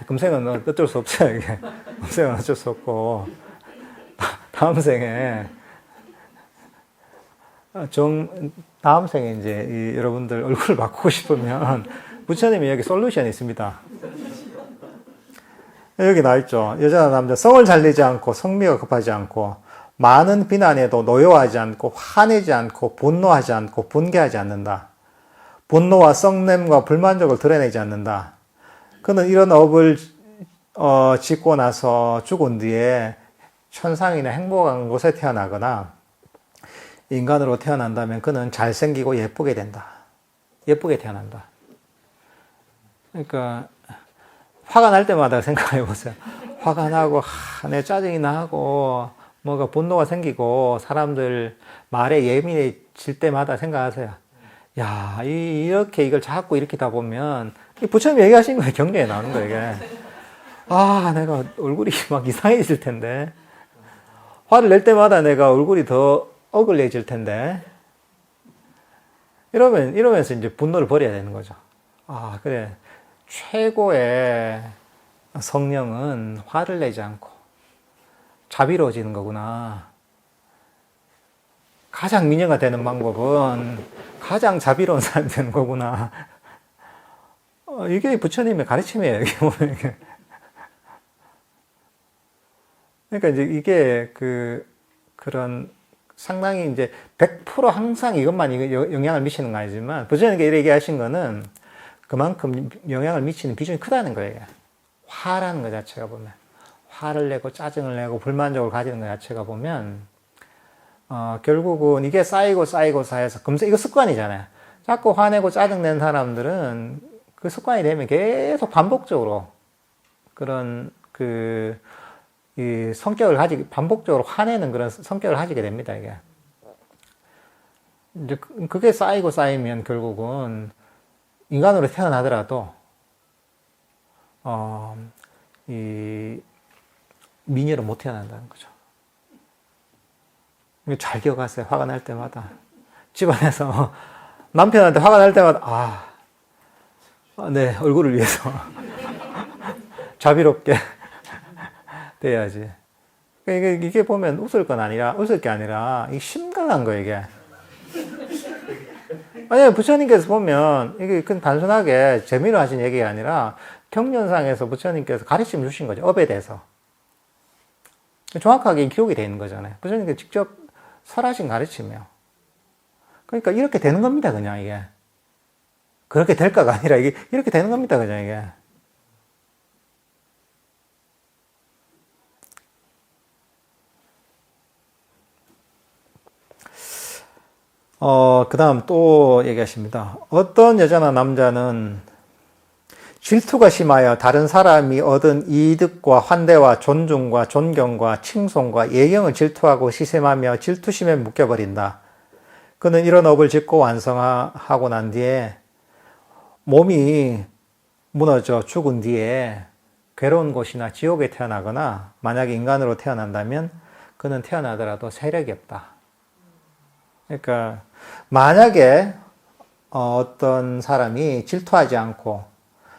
A: 금생은 어쩔 수 없어요, 이게. 금생은 어쩔 수 없고. 다음 생에 이제 여러분들 얼굴을 바꾸고 싶으면 부처님이 여기 솔루션이 있습니다. 여기 나와있죠. 여자나 남자 성을 잘 내지 않고 성미가 급하지 않고 많은 비난에도 노여워하지 않고 화내지 않고 분노하지 않고 분개하지 않는다. 분노와 썩냄과 불만족을 드러내지 않는다. 그는 이런 업을 짓고 나서 죽은 뒤에 천상이나 행복한 곳에 태어나거나 인간으로 태어난다면 그는 잘생기고 예쁘게 된다. 예쁘게 태어난다. 그러니까 화가 날 때마다 생각해 보세요. 화가 나고 내 짜증이 나고 뭐가 분노가 생기고 사람들 말에 예민해질 때마다 생각하세요. 야, 이렇게 이걸 자꾸 일으키다 보면 부처님 얘기하신 거예요. 경전에 나오는 거예요, 이게. 내가 얼굴이 막 이상해질 텐데. 화를 낼 때마다 내가 얼굴이 더 어글해질 텐데. 이러면서 이제 분노를 버려야 되는 거죠. 그래. 최고의 성령은 화를 내지 않고 자비로워지는 거구나. 가장 미녀가 되는 방법은 가장 자비로운 사람이 되는 거구나. 이게 부처님의 가르침이에요. 이게 보면 그러니까 이제 이게 그런 상당히 이제 100% 항상 이것만 영향을 미치는 건 아니지만 부처님께 이렇게 얘기하신 거는 그만큼 영향을 미치는 비중이 크다는 거예요. 화라는 것 자체가 보면 화를 내고 짜증을 내고 불만족을 가지는 것 자체가 보면 결국은 이게 쌓여서 이거 습관이잖아요. 자꾸 화내고 짜증낸 사람들은 그 습관이 되면 계속 반복적으로 그런 이 성격을 반복적으로 화내는 그런 성격을 가지게 됩니다, 이게. 이제 그게 쌓이면 결국은 인간으로 태어나더라도 이 미녀로 못 태어난다는 거죠. 잘 기억하세요. 화가 날 때마다. 집안에서 남편한테 화가 날 때마다, 네, 얼굴을 위해서 자비롭게 돼야지. 이게 보면 웃을 게 아니라, 이게 심각한 거예요, 이게. 만약에 부처님께서 보면, 이게 그냥 단순하게 재미로 하신 얘기가 아니라, 경전상에서 부처님께서 가르침 주신 거죠. 업에 대해서. 정확하게 기록이 되어 있는 거잖아요. 부처님께서 직접 설하신 가르침이에요. 그러니까 이렇게 되는 겁니다, 그냥 이게. 그렇게 될까가 아니라 이게 이렇게 되는 겁니다, 그냥 이게. 그 다음 또 얘기하십니다. 어떤 여자나 남자는 질투가 심하여 다른 사람이 얻은 이득과 환대와 존중과 존경과 칭송과 예경을 질투하고 시샘하며 질투심에 묶여버린다. 그는 이런 업을 짓고 완성하고 난 뒤에 몸이 무너져 죽은 뒤에 괴로운 곳이나 지옥에 태어나거나 만약에 인간으로 태어난다면 그는 태어나더라도 세력이 없다. 그러니까 만약에 어떤 사람이 질투하지 않고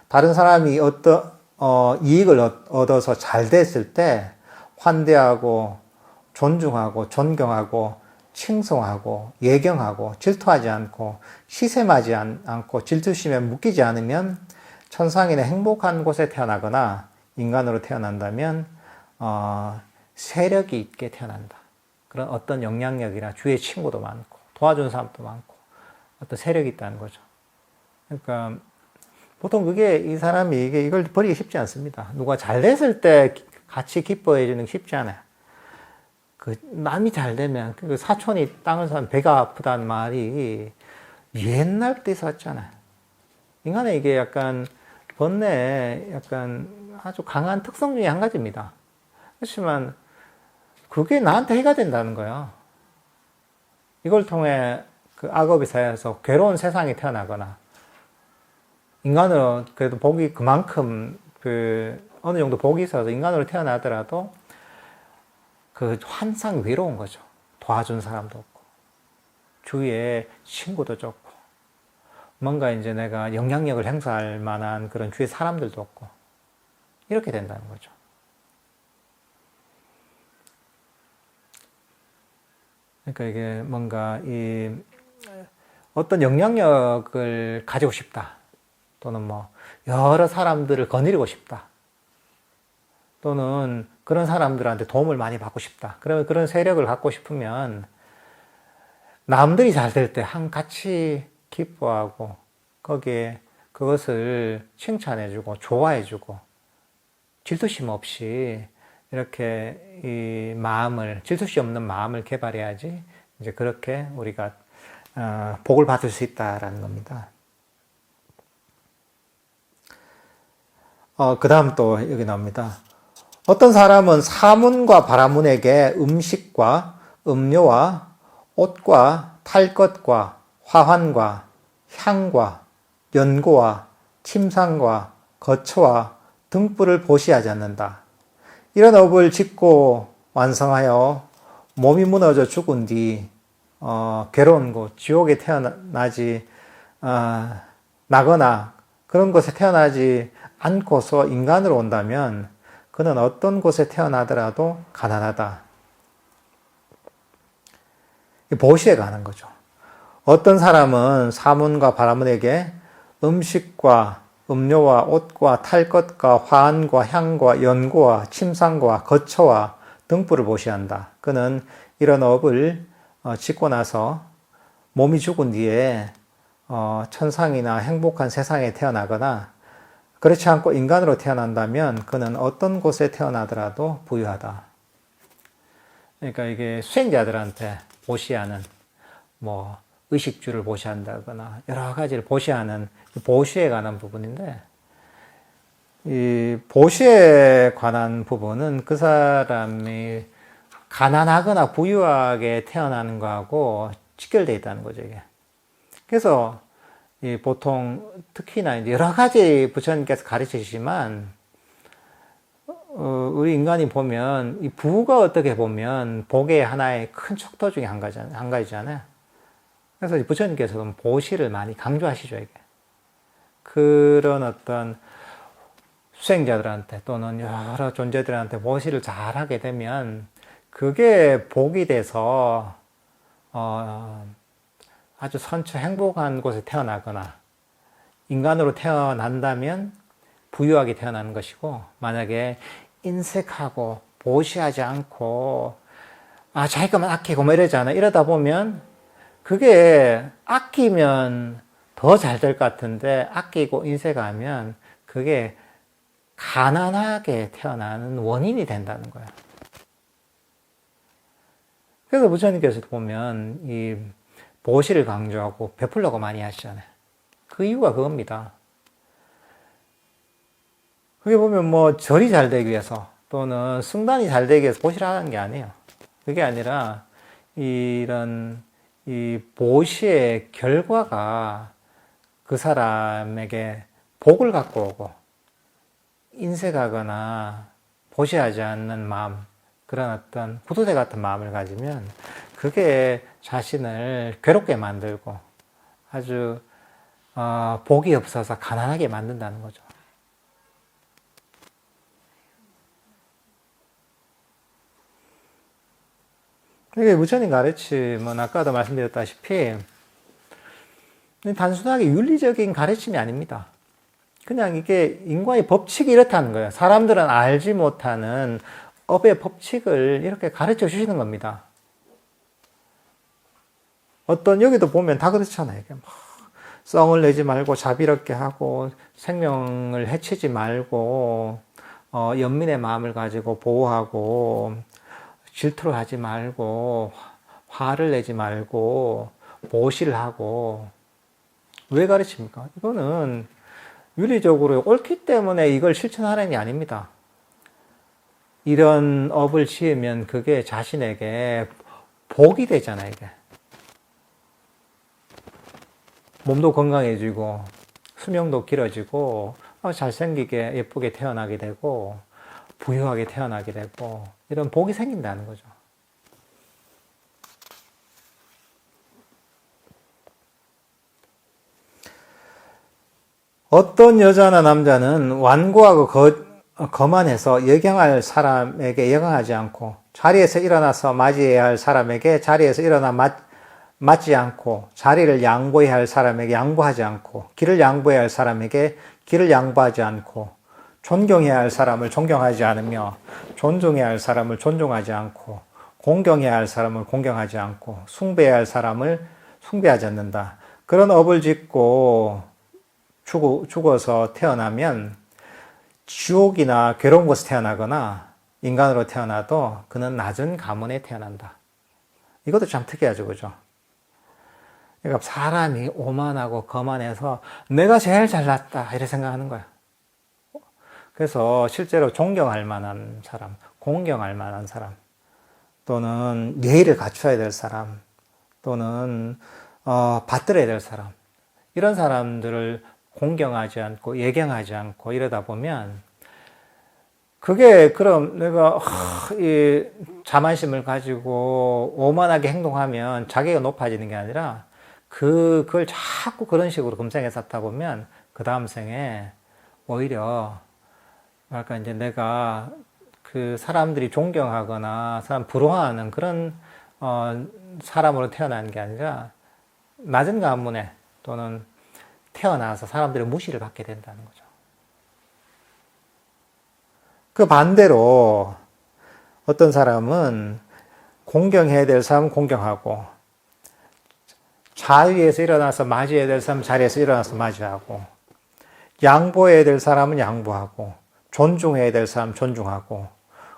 A: 다른 사람이 어떤 이익을 얻어서 잘 됐을 때 환대하고 존중하고 존경하고 칭송하고 예경하고 질투하지 않고 시샘하지 않고 질투심에 묶이지 않으면 천상인의 행복한 곳에 태어나거나 인간으로 태어난다면 세력이 있게 태어난다. 그런 어떤 영향력이나 주위에 친구도 많고 도와주는 사람도 많고 어떤 세력이 있다는 거죠. 그러니까 보통 그게 이 사람이 이걸 버리기 쉽지 않습니다. 누가 잘 됐을 때 같이 기뻐해 주는 게 쉽지 않아요. 남이 잘 되면 그 사촌이 땅을 사면 배가 아프다는 말이 옛날부터 있었잖아요. 인간의 이게 약간 번뇌의 약간 아주 강한 특성 중에 한 가지입니다. 그렇지만 그게 나한테 해가 된다는 거예요. 이걸 통해 그 악업의 사회에서 괴로운 세상에 태어나거나 인간으로 그래도 복이 그만큼 어느 정도 복이 있어서 인간으로 태어나더라도 그 항상 외로운 거죠. 도와준 사람도 없고 주위에 친구도 적고 뭔가 이제 내가 영향력을 행사할 만한 그런 주위에 사람들도 없고 이렇게 된다는 거죠. 그러니까 이게 뭔가 어떤 영향력을 가지고 싶다. 또는 뭐 여러 사람들을 거느리고 싶다. 또는 그런 사람들한테 도움을 많이 받고 싶다. 그러면 그런 세력을 갖고 싶으면 남들이 잘 될 때 같이 기뻐하고 거기에 그것을 칭찬해주고 좋아해주고 질투심 없이 이렇게 이 마음을 질투심 없는 마음을 개발해야지 이제 그렇게 우리가 복을 받을 수 있다라는 겁니다. 그 다음 또 여기 나옵니다. 어떤 사람은 사문과 바라문에게 음식과 음료와 옷과 탈 것과 화환과 향과 연고와 침상과 거처와 등불을 보시하지 않는다. 이런 업을 짓고 완성하여 몸이 무너져 죽은 뒤 괴로운 곳, 지옥에 나거나 그런 곳에 태어나지 않고서 인간으로 온다면 그는 어떤 곳에 태어나더라도 가난하다. 보시에 가는 거죠. 어떤 사람은 사문과 바라문에게 음식과 음료와 옷과 탈 것과 화환과 향과 연고와 침상과 거처와 등불을 보시한다. 그는 이런 업을 짓고 나서 몸이 죽은 뒤에 천상이나 행복한 세상에 태어나거나 그렇지 않고 인간으로 태어난다면 그는 어떤 곳에 태어나더라도 부유하다. 그러니까 이게 수행자들한테 보시하는 뭐 의식주를 보시한다거나 여러 가지를 보시하는 보시에 관한 부분인데 이 보시에 관한 부분은 그 사람이 가난하거나 부유하게 태어나는 거하고 직결되어 있다는 거죠, 이게. 그래서 보통 특히나 이제 여러 가지 부처님께서 가르치시지만 우리 인간이 보면 이 부가 어떻게 보면 복의 하나의 큰 척도 중에 한 가지잖아요. 그래서 부처님께서는 보시를 많이 강조하시죠, 이게. 그런 어떤 수행자들한테 또는 여러 존재들한테 보시를 잘하게 되면 그게 복이 돼서 아주 선처 행복한 곳에 태어나거나 인간으로 태어난다면 부유하게 태어나는 것이고, 만약에 인색하고 보시하지 않고 자기가만 아끼고 뭐 이러잖아. 이러다 보면 그게 아끼면 더 잘 될 것 같은데 아끼고 인색하면 그게 가난하게 태어나는 원인이 된다는 거야. 그래서 부처님께서도 보면 이 보시를 강조하고 베풀려고 많이 하시잖아요. 그 이유가 그겁니다. 그게 보면 뭐 절이 잘 되기 위해서 또는 승단이 잘 되기 위해서 보시를 하는 게 아니에요. 그게 아니라 이런 이 보시의 결과가 그 사람에게 복을 갖고 오고 인색하거나 보시하지 않는 마음, 그런 어떤 구두대 같은 마음을 가지면 그게 자신을 괴롭게 만들고 아주 복이 없어서 가난하게 만든다는 거죠. 이게 부처님 가르침은 아까도 말씀드렸다시피 단순하게 윤리적인 가르침이 아닙니다. 그냥 이게 인과의 법칙이 이렇다는 거예요. 사람들은 알지 못하는 업의 법칙을 이렇게 가르쳐 주시는 겁니다. 여기도 보면 다 그렇잖아요. 막 썽을 내지 말고 자비롭게 하고 생명을 해치지 말고 연민의 마음을 가지고 보호하고 질투를 하지 말고 화를 내지 말고 보시를 하고. 왜 가르칩니까? 이거는 윤리적으로 옳기 때문에 이걸 실천하는 게 아닙니다. 이런 업을 지으면 그게 자신에게 복이 되잖아요, 이게. 몸도 건강해지고 수명도 길어지고 잘생기게 예쁘게 태어나게 되고 부유하게 태어나게 되고 이런 복이 생긴다는 거죠. 어떤 여자나 남자는 완고하고 거만해서 예경할 사람에게 예경하지 않고 자리에서 일어나서 맞이해야 할 사람에게 자리에서 일어나 맞지 않고 자리를 양보해야 할 사람에게 양보하지 않고 길을 양보해야 할 사람에게 길을 양보하지 않고 존경해야 할 사람을 존경하지 않으며 존중해야 할 사람을 존중하지 않고 공경해야 할 사람을 공경하지 않고 숭배해야 할 사람을 숭배하지 않는다. 그런 업을 짓고 죽어서 태어나면 지옥이나 괴로운 곳에 태어나거나 인간으로 태어나도 그는 낮은 가문에 태어난다. 이것도 참 특이하죠, 그죠? 그러니까 사람이 오만하고 거만해서 내가 제일 잘났다 이렇게 생각하는 거야. 그래서 실제로 존경할 만한 사람, 공경할 만한 사람, 또는 예의를 갖춰야 될 사람, 또는 받들어야 될 사람, 이런 사람들을 공경하지 않고 예경하지 않고 이러다 보면 그게 그럼 내가 이 자만심을 가지고 오만하게 행동하면 자기가 높아지는 게 아니라 그걸 자꾸 그런 식으로 금생에 쌓다 보면 그 다음 생에 오히려 뭐랄까 이제 내가 그 사람들이 존경하거나 사람 부러워하는 그런 사람으로 태어나는 게 아니라 낮은 가문에 또는 태어나서 사람들의 무시를 받게 된다는 거죠. 그 반대로 어떤 사람은 공경해야 될 사람은 공경하고 자리에서 일어나서 맞이해야 될 사람은 자리에서 일어나서 맞이하고 양보해야 될 사람은 양보하고 존중해야 될 사람은 존중하고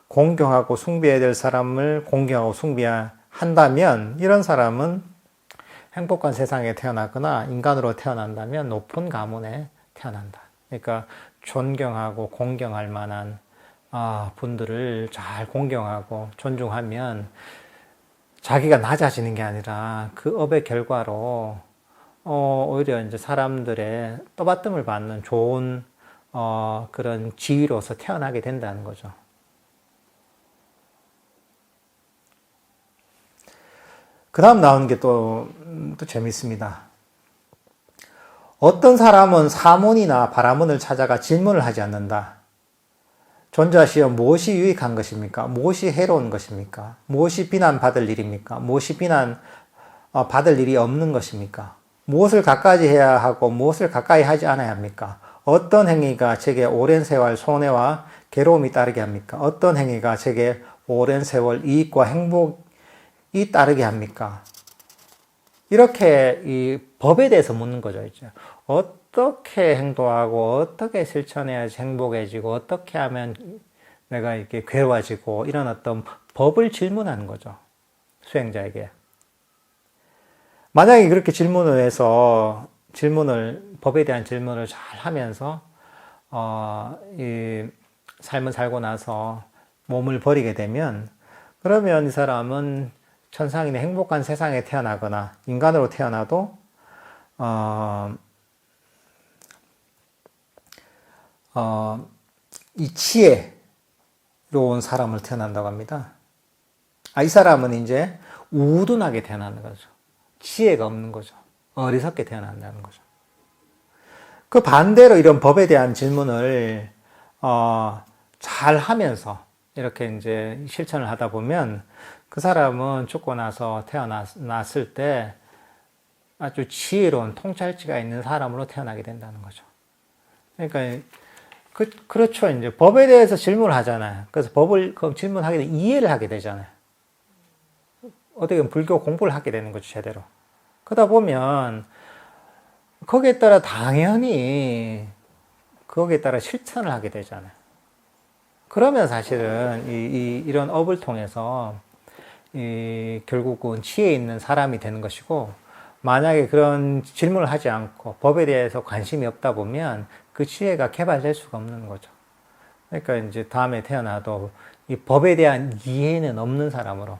A: 공경하고 숭배해야 될 사람을 공경하고 숭배한다면 이런 사람은 행복한 세상에 태어나거나 인간으로 태어난다면 높은 가문에 태어난다. 그러니까 존경하고 공경할 만한 분들을 잘 공경하고 존중하면 자기가 낮아지는 게 아니라 그 업의 결과로 오히려 이제 사람들의 떠받침을 받는 좋은 그런 지위로서 태어나게 된다는 거죠. 그 다음 나오는 게 또 재밌습니다. 어떤 사람은 사문이나 바라문을 찾아가 질문을 하지 않는다. 존자시여 무엇이 유익한 것입니까? 무엇이 해로운 것입니까? 무엇이 비난받을 일입니까? 무엇이 받을 일이 없는 것입니까? 무엇을 가까이 해야 하고 무엇을 가까이 하지 않아야 합니까? 어떤 행위가 제게 오랜 세월 손해와 괴로움이 따르게 합니까? 어떤 행위가 제게 오랜 세월 이익과 행복이 따르게 합니까? 이렇게 이 법에 대해서 묻는 거죠, 이제. 어떻게 행동하고, 어떻게 실천해야지 행복해지고, 어떻게 하면 내가 이렇게 괴로워지고, 이런 어떤 법을 질문하는 거죠. 수행자에게. 만약에 그렇게 질문을 해서, 법에 대한 질문을 잘 하면서, 이 삶을 살고 나서 몸을 버리게 되면, 그러면 이 사람은 천상인의 행복한 세상에 태어나거나, 인간으로 태어나도, 이 지혜로운 사람을 태어난다고 합니다. 이 사람은 이제 우둔하게 태어나는 거죠. 지혜가 없는 거죠. 어리석게 태어난다는 거죠. 그 반대로 이런 법에 대한 질문을 잘 하면서 이렇게 이제 실천을 하다 보면 그 사람은 죽고 나서 태어났을 때 아주 지혜로운 통찰지가 있는 사람으로 태어나게 된다는 거죠. 그러니까 그렇죠. 이제 법에 대해서 질문을 하잖아요. 그래서 법을 질문하게 되면 이해를 하게 되잖아요. 어떻게 보면 불교 공부를 하게 되는 거죠, 제대로. 그러다 보면 거기에 따라 당연히 거기에 따라 실천을 하게 되잖아요. 그러면 사실은 이런 업을 통해서 결국은 지혜 있는 사람이 되는 것이고, 만약에 그런 질문을 하지 않고 법에 대해서 관심이 없다 보면 그 지혜가 개발될 수가 없는 거죠. 그러니까 이제 다음에 태어나도 이 법에 대한 이해는 없는 사람으로.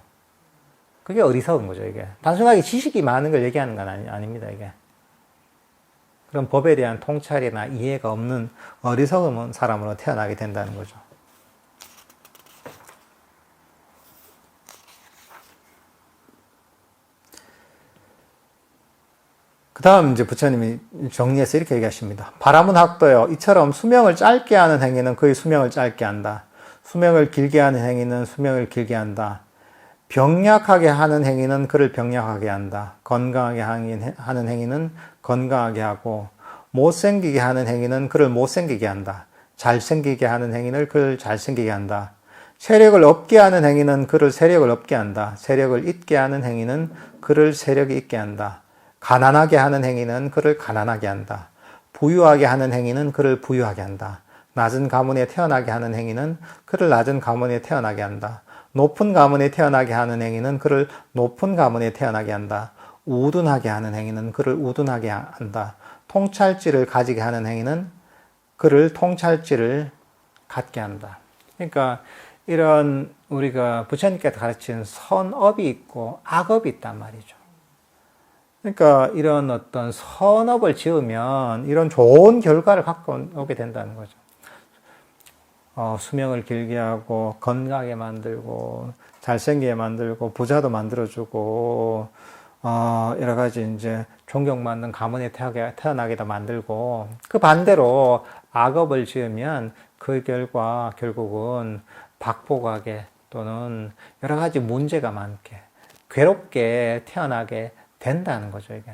A: 그게 어리석은 거죠, 이게. 단순하게 지식이 많은 걸 얘기하는 건 아닙니다, 이게. 그런 법에 대한 통찰이나 이해가 없는 어리석은 사람으로 태어나게 된다는 거죠. 그 다음 이제 부처님이 정리해서 이렇게 얘기하십니다. 바라문학도요, 이처럼 수명을 짧게 하는 행위는 그의 수명을 짧게 한다. 수명을 길게 하는 행위는 수명을 길게 한다. 병약하게 하는 행위는 그를 병약하게 한다. 건강하게 하는 행위는 건강하게 하고, 못생기게 하는 행위는 그를 못생기게 한다. 잘생기게 하는 행위는 그를 잘생기게 한다. 세력을 얻게 하는 행위는 그를 세력을 얻게 한다. 세력을 잊게 하는 행위는 그를 세력이 잊게 한다. 가난하게 하는 행위는 그를 가난하게 한다. 부유하게 하는 행위는 그를 부유하게 한다. 낮은 가문에 태어나게 하는 행위는 그를 낮은 가문에 태어나게 한다. 높은 가문에 태어나게 하는 행위는 그를 높은 가문에 태어나게 한다. 우둔하게 하는 행위는 그를 우둔하게 한다. 통찰지를 가지게 하는 행위는 그를 통찰지를 갖게 한다. 그러니까 이런 우리가 부처님께서 가르친 선업이 있고 악업이 있단 말이죠. 그러니까 이런 어떤 선업을 지으면 이런 좋은 결과를 갖고 오게 된다는 거죠. 수명을 길게 하고 건강하게 만들고 잘생기게 만들고 부자도 만들어주고 여러 가지 이제 존경받는 가문에 태어나게도 만들고, 그 반대로 악업을 지으면 그 결과 결국은 박복하게 또는 여러 가지 문제가 많게 괴롭게 태어나게 된다는 거죠, 이게.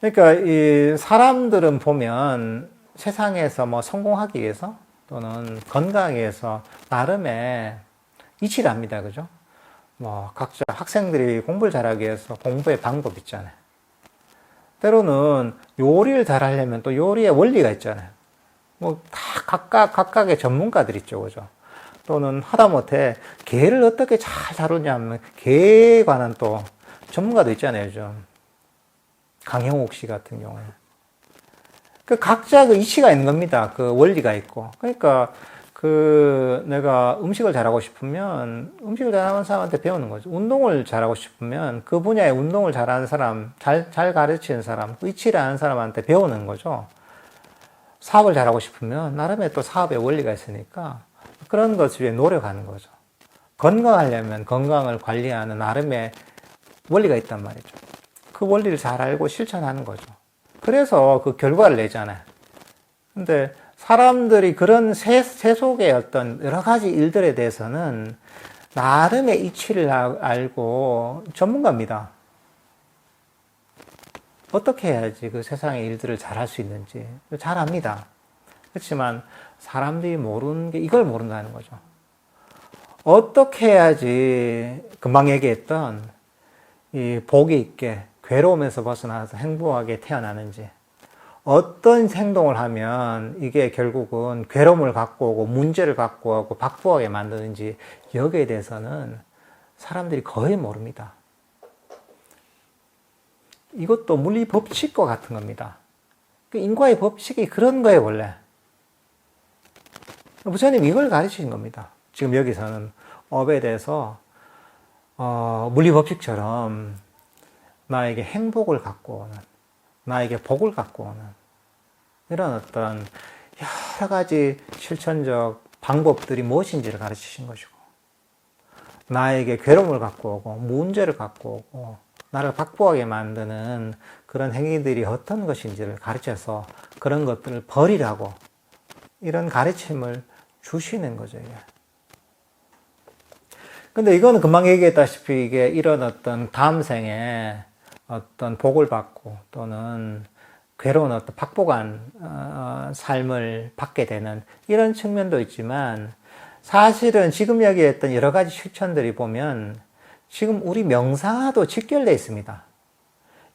A: 그러니까 이 사람들은 보면 세상에서 뭐 성공하기 위해서 또는 건강하기 위해서 나름의 이치를 합니다, 그죠? 뭐 각자 학생들이 공부를 잘하기 위해서 공부의 방법 있잖아요. 때로는 요리를 잘하려면 또 요리의 원리가 있잖아요. 뭐 다 각각의 전문가들 있죠, 그죠? 또는 하다못해 개를 어떻게 잘 다루냐면 개에 관한 또 전문가도 있잖아요, 좀. 강형욱 씨 같은 경우에. 그 각자 그 이치가 있는 겁니다. 그 원리가 있고. 그러니까 내가 음식을 잘하고 싶으면 음식을 잘하는 사람한테 배우는 거죠. 운동을 잘하고 싶으면 그 분야의 운동을 잘하는 사람, 잘 가르치는 사람, 그 이치를 아는 사람한테 배우는 거죠. 사업을 잘하고 싶으면 나름의 또 사업의 원리가 있으니까 그런 것을 위해 노력하는 거죠. 건강하려면 건강을 관리하는 나름의 원리가 있단 말이죠. 그 원리를 잘 알고 실천하는 거죠. 그래서 그 결과를 내잖아요. 근데 사람들이 그런 세속의 어떤 여러 가지 일들에 대해서는 나름의 이치를 알고 전문가입니다. 어떻게 해야지 그 세상의 일들을 잘 할 수 있는지 잘 압니다. 그렇지만 사람들이 모르는 게 이걸 모른다는 거죠. 어떻게 해야지 금방 얘기했던 이 복이 있게 괴로움에서 벗어나서 행복하게 태어나는지, 어떤 행동을 하면 이게 결국은 괴로움을 갖고 오고 문제를 갖고 오고 박부하게 만드는지 여기에 대해서는 사람들이 거의 모릅니다. 이것도 물리 법칙과 같은 겁니다. 인과의 법칙이 그런 거예요, 원래. 부처님 이걸 가르치신 겁니다. 지금 여기서는 업에 대해서 물리 법칙처럼 나에게 행복을 갖고 오는, 나에게 복을 갖고 오는 이런 어떤 여러 가지 실천적 방법들이 무엇인지를 가르치신 것이고, 나에게 괴로움을 갖고 오고 문제를 갖고 오고 나를 박부하게 만드는 그런 행위들이 어떤 것인지를 가르쳐서 그런 것들을 버리라고 이런 가르침을 주시는 거죠, 이게. 근데 이거는 금방 얘기했다시피 이게 이런 어떤 다음 생에 어떤 복을 받고 또는 괴로운 어떤 박복한 삶을 받게 되는 이런 측면도 있지만, 사실은 지금 얘기했던 여러 가지 실천들이 보면 지금 우리 명상화도 직결되어 있습니다.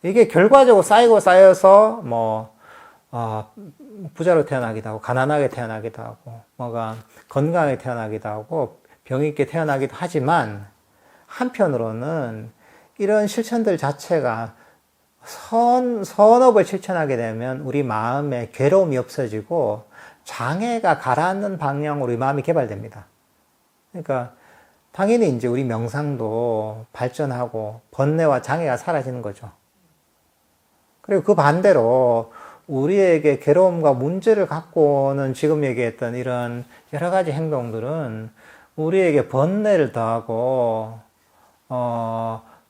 A: 이게 결과적으로 쌓이고 쌓여서 부자로 태어나기도 하고 가난하게 태어나기도 하고 뭐가 건강하게 태어나기도 하고 병이 있게 태어나기도 하지만, 한편으로는 이런 실천들 자체가 선업을 실천하게 되면 우리 마음에 괴로움이 없어지고 장애가 가라앉는 방향으로 우리 마음이 개발됩니다. 그러니까 당연히 이제 우리 명상도 발전하고 번뇌와 장애가 사라지는 거죠. 그리고 그 반대로 우리에게 괴로움과 문제를 갖고 오는 지금 얘기했던 이런 여러 가지 행동들은 우리에게 번뇌를 더하고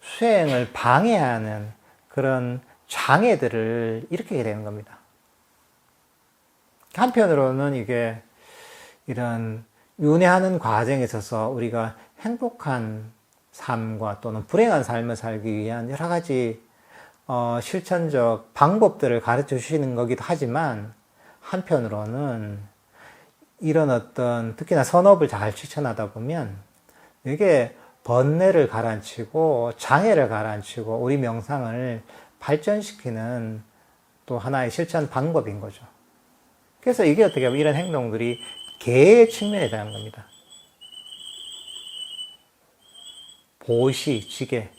A: 수행을 방해하는 그런 장애들을 일으키게 되는 겁니다. 한편으로는 이게 이런 윤회하는 과정에 있어서 우리가 행복한 삶과 또는 불행한 삶을 살기 위한 여러 가지 실천적 방법들을 가르쳐 주시는 거기도 하지만, 한편으로는 이런 어떤 특히나 선업을 잘 실천하다 보면 이게 번뇌를 가라앉히고 장애를 가라앉히고 우리 명상을 발전시키는 또 하나의 실천 방법인 거죠. 그래서 이게 어떻게 보면 이런 행동들이 개의 측면에 대한 겁니다. 보시, 지계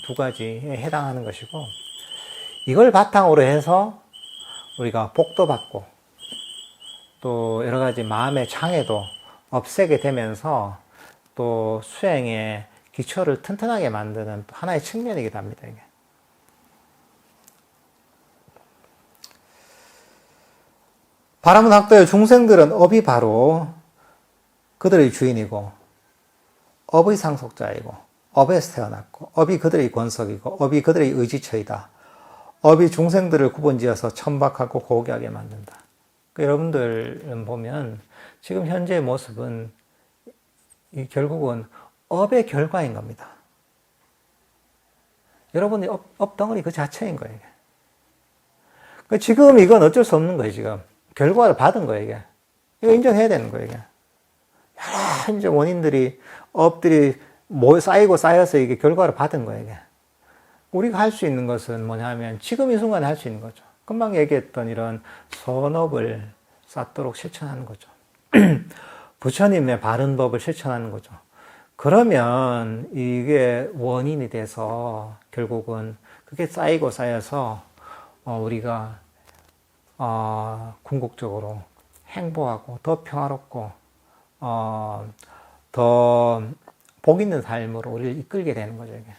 A: 두 가지에 해당하는 것이고, 이걸 바탕으로 해서 우리가 복도 받고 또 여러 가지 마음의 장애도 없애게 되면서 또 수행의 기초를 튼튼하게 만드는 하나의 측면이기도 합니다, 이게. 바라문 학도의 중생들은 업이 바로 그들의 주인이고 업의 상속자이고 업에서 태어났고 업이 그들의 권속이고 업이 그들의 의지처이다. 업이 중생들을 구분지어서 천박하고 고귀하게 만든다. 여러분들은 보면 지금 현재의 모습은 결국은 업의 결과인 겁니다. 여러분이 업덩어리 그 자체인 거예요. 지금 이건 어쩔 수 없는 거예요, 지금. 결과를 받은 거예요, 이게. 이거 인정해야 되는 거예요, 이게. 여러 이제 원인들이, 업들이 쌓이고 쌓여서 이게 결과를 받은 거예요, 이게. 우리가 할 수 있는 것은 뭐냐면 지금 이 순간에 할 수 있는 거죠. 금방 얘기했던 이런 선업을 쌓도록 실천하는 거죠. 부처님의 바른 법을 실천하는 거죠. 그러면 이게 원인이 돼서 결국은 그게 쌓이고 쌓여서 우리가 궁극적으로 행복하고 더 평화롭고 더 복 있는 삶으로 우리를 이끌게 되는 거죠, 이게.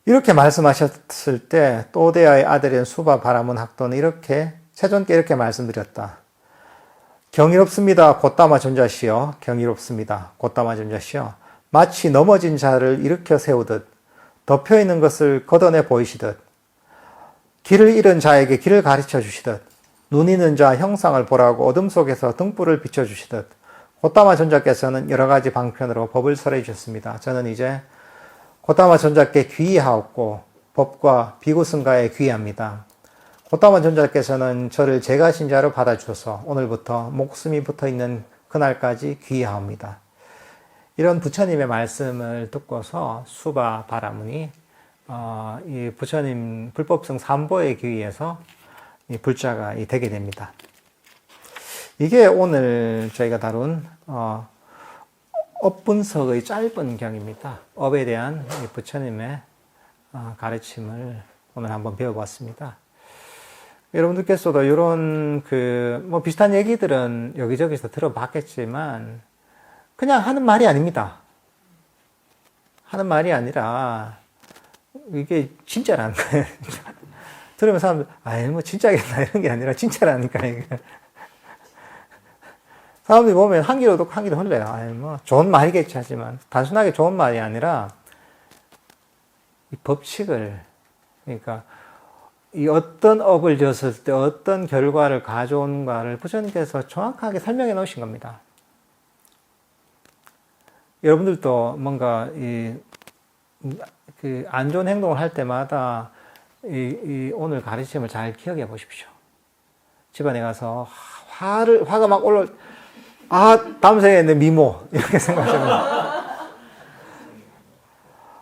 A: 이렇게 말씀하셨을 때 또데아의 아들인 수바 바라문 학도는 이렇게 세존께 이렇게 말씀드렸다. 경이롭습니다. 곧다마 존자시여. 경이롭습니다. 곧다마 존자시여. 마치 넘어진 자를 일으켜 세우듯 덮여 있는 것을 걷어내 보이시듯 길을 잃은 자에게 길을 가르쳐 주시듯 눈 있는 자 형상을 보라고 어둠 속에서 등불을 비춰주시듯 곧다마 존자께서는 여러 가지 방편으로 법을 설해 주셨습니다. 저는 이제 곧다마 존자께 귀의하옵고 법과 비구승가에 귀의합니다. 곧다마 존자께서는 저를 제가 신자로 받아주셔서 오늘부터 목숨이 붙어있는 그날까지 귀의하옵니다. 이런 부처님의 말씀을 듣고서 수바 바라문이 이 부처님 불법성 3보에 귀의해서 이 불자가 되게 됩니다. 이게 오늘 저희가 다룬 업분석의 짧은 경입니다. 업에 대한 부처님의 가르침을 오늘 한번 배워봤습니다. 여러분들께서도 이런 뭐 비슷한 얘기들은 여기저기서 들어봤겠지만 그냥 하는 말이 아닙니다. 하는 말이 아니라 이게 진짜라는 거예요. 들으면 사람들, 아이, 뭐, 진짜겠나, 이런 게 아니라, 진짜라니까, 이게. 사람들이 보면 한 귀로 듣고 한 귀로 흘려요. 아이, 뭐, 좋은 말이겠지 하지만, 단순하게 좋은 말이 아니라, 이 법칙을, 그러니까, 이 어떤 업을 지었을 때 어떤 결과를 가져오는가를 부처님께서 정확하게 설명해 놓으신 겁니다. 여러분들도 뭔가, 안 좋은 행동을 할 때마다, 오늘 가르침을 잘 기억해 보십시오. 집안에 가서 화가 막 다음 생에 내 미모 이렇게 생각하시면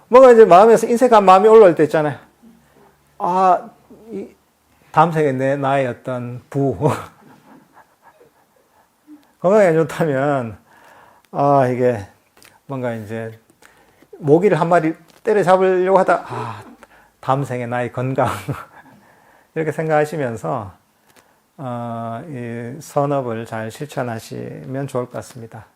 A: 뭔가 이제 마음에서 인색한 마음이 올라올 때 있잖아요. 다음 생에 나의 어떤 부 건강이 안 좋다면 이게 뭔가 이제 모기를 한 마리 때려잡으려고 하다 다음 생에 나의 건강 이렇게 생각하시면서 이 선업을 잘 실천하시면 좋을 것 같습니다.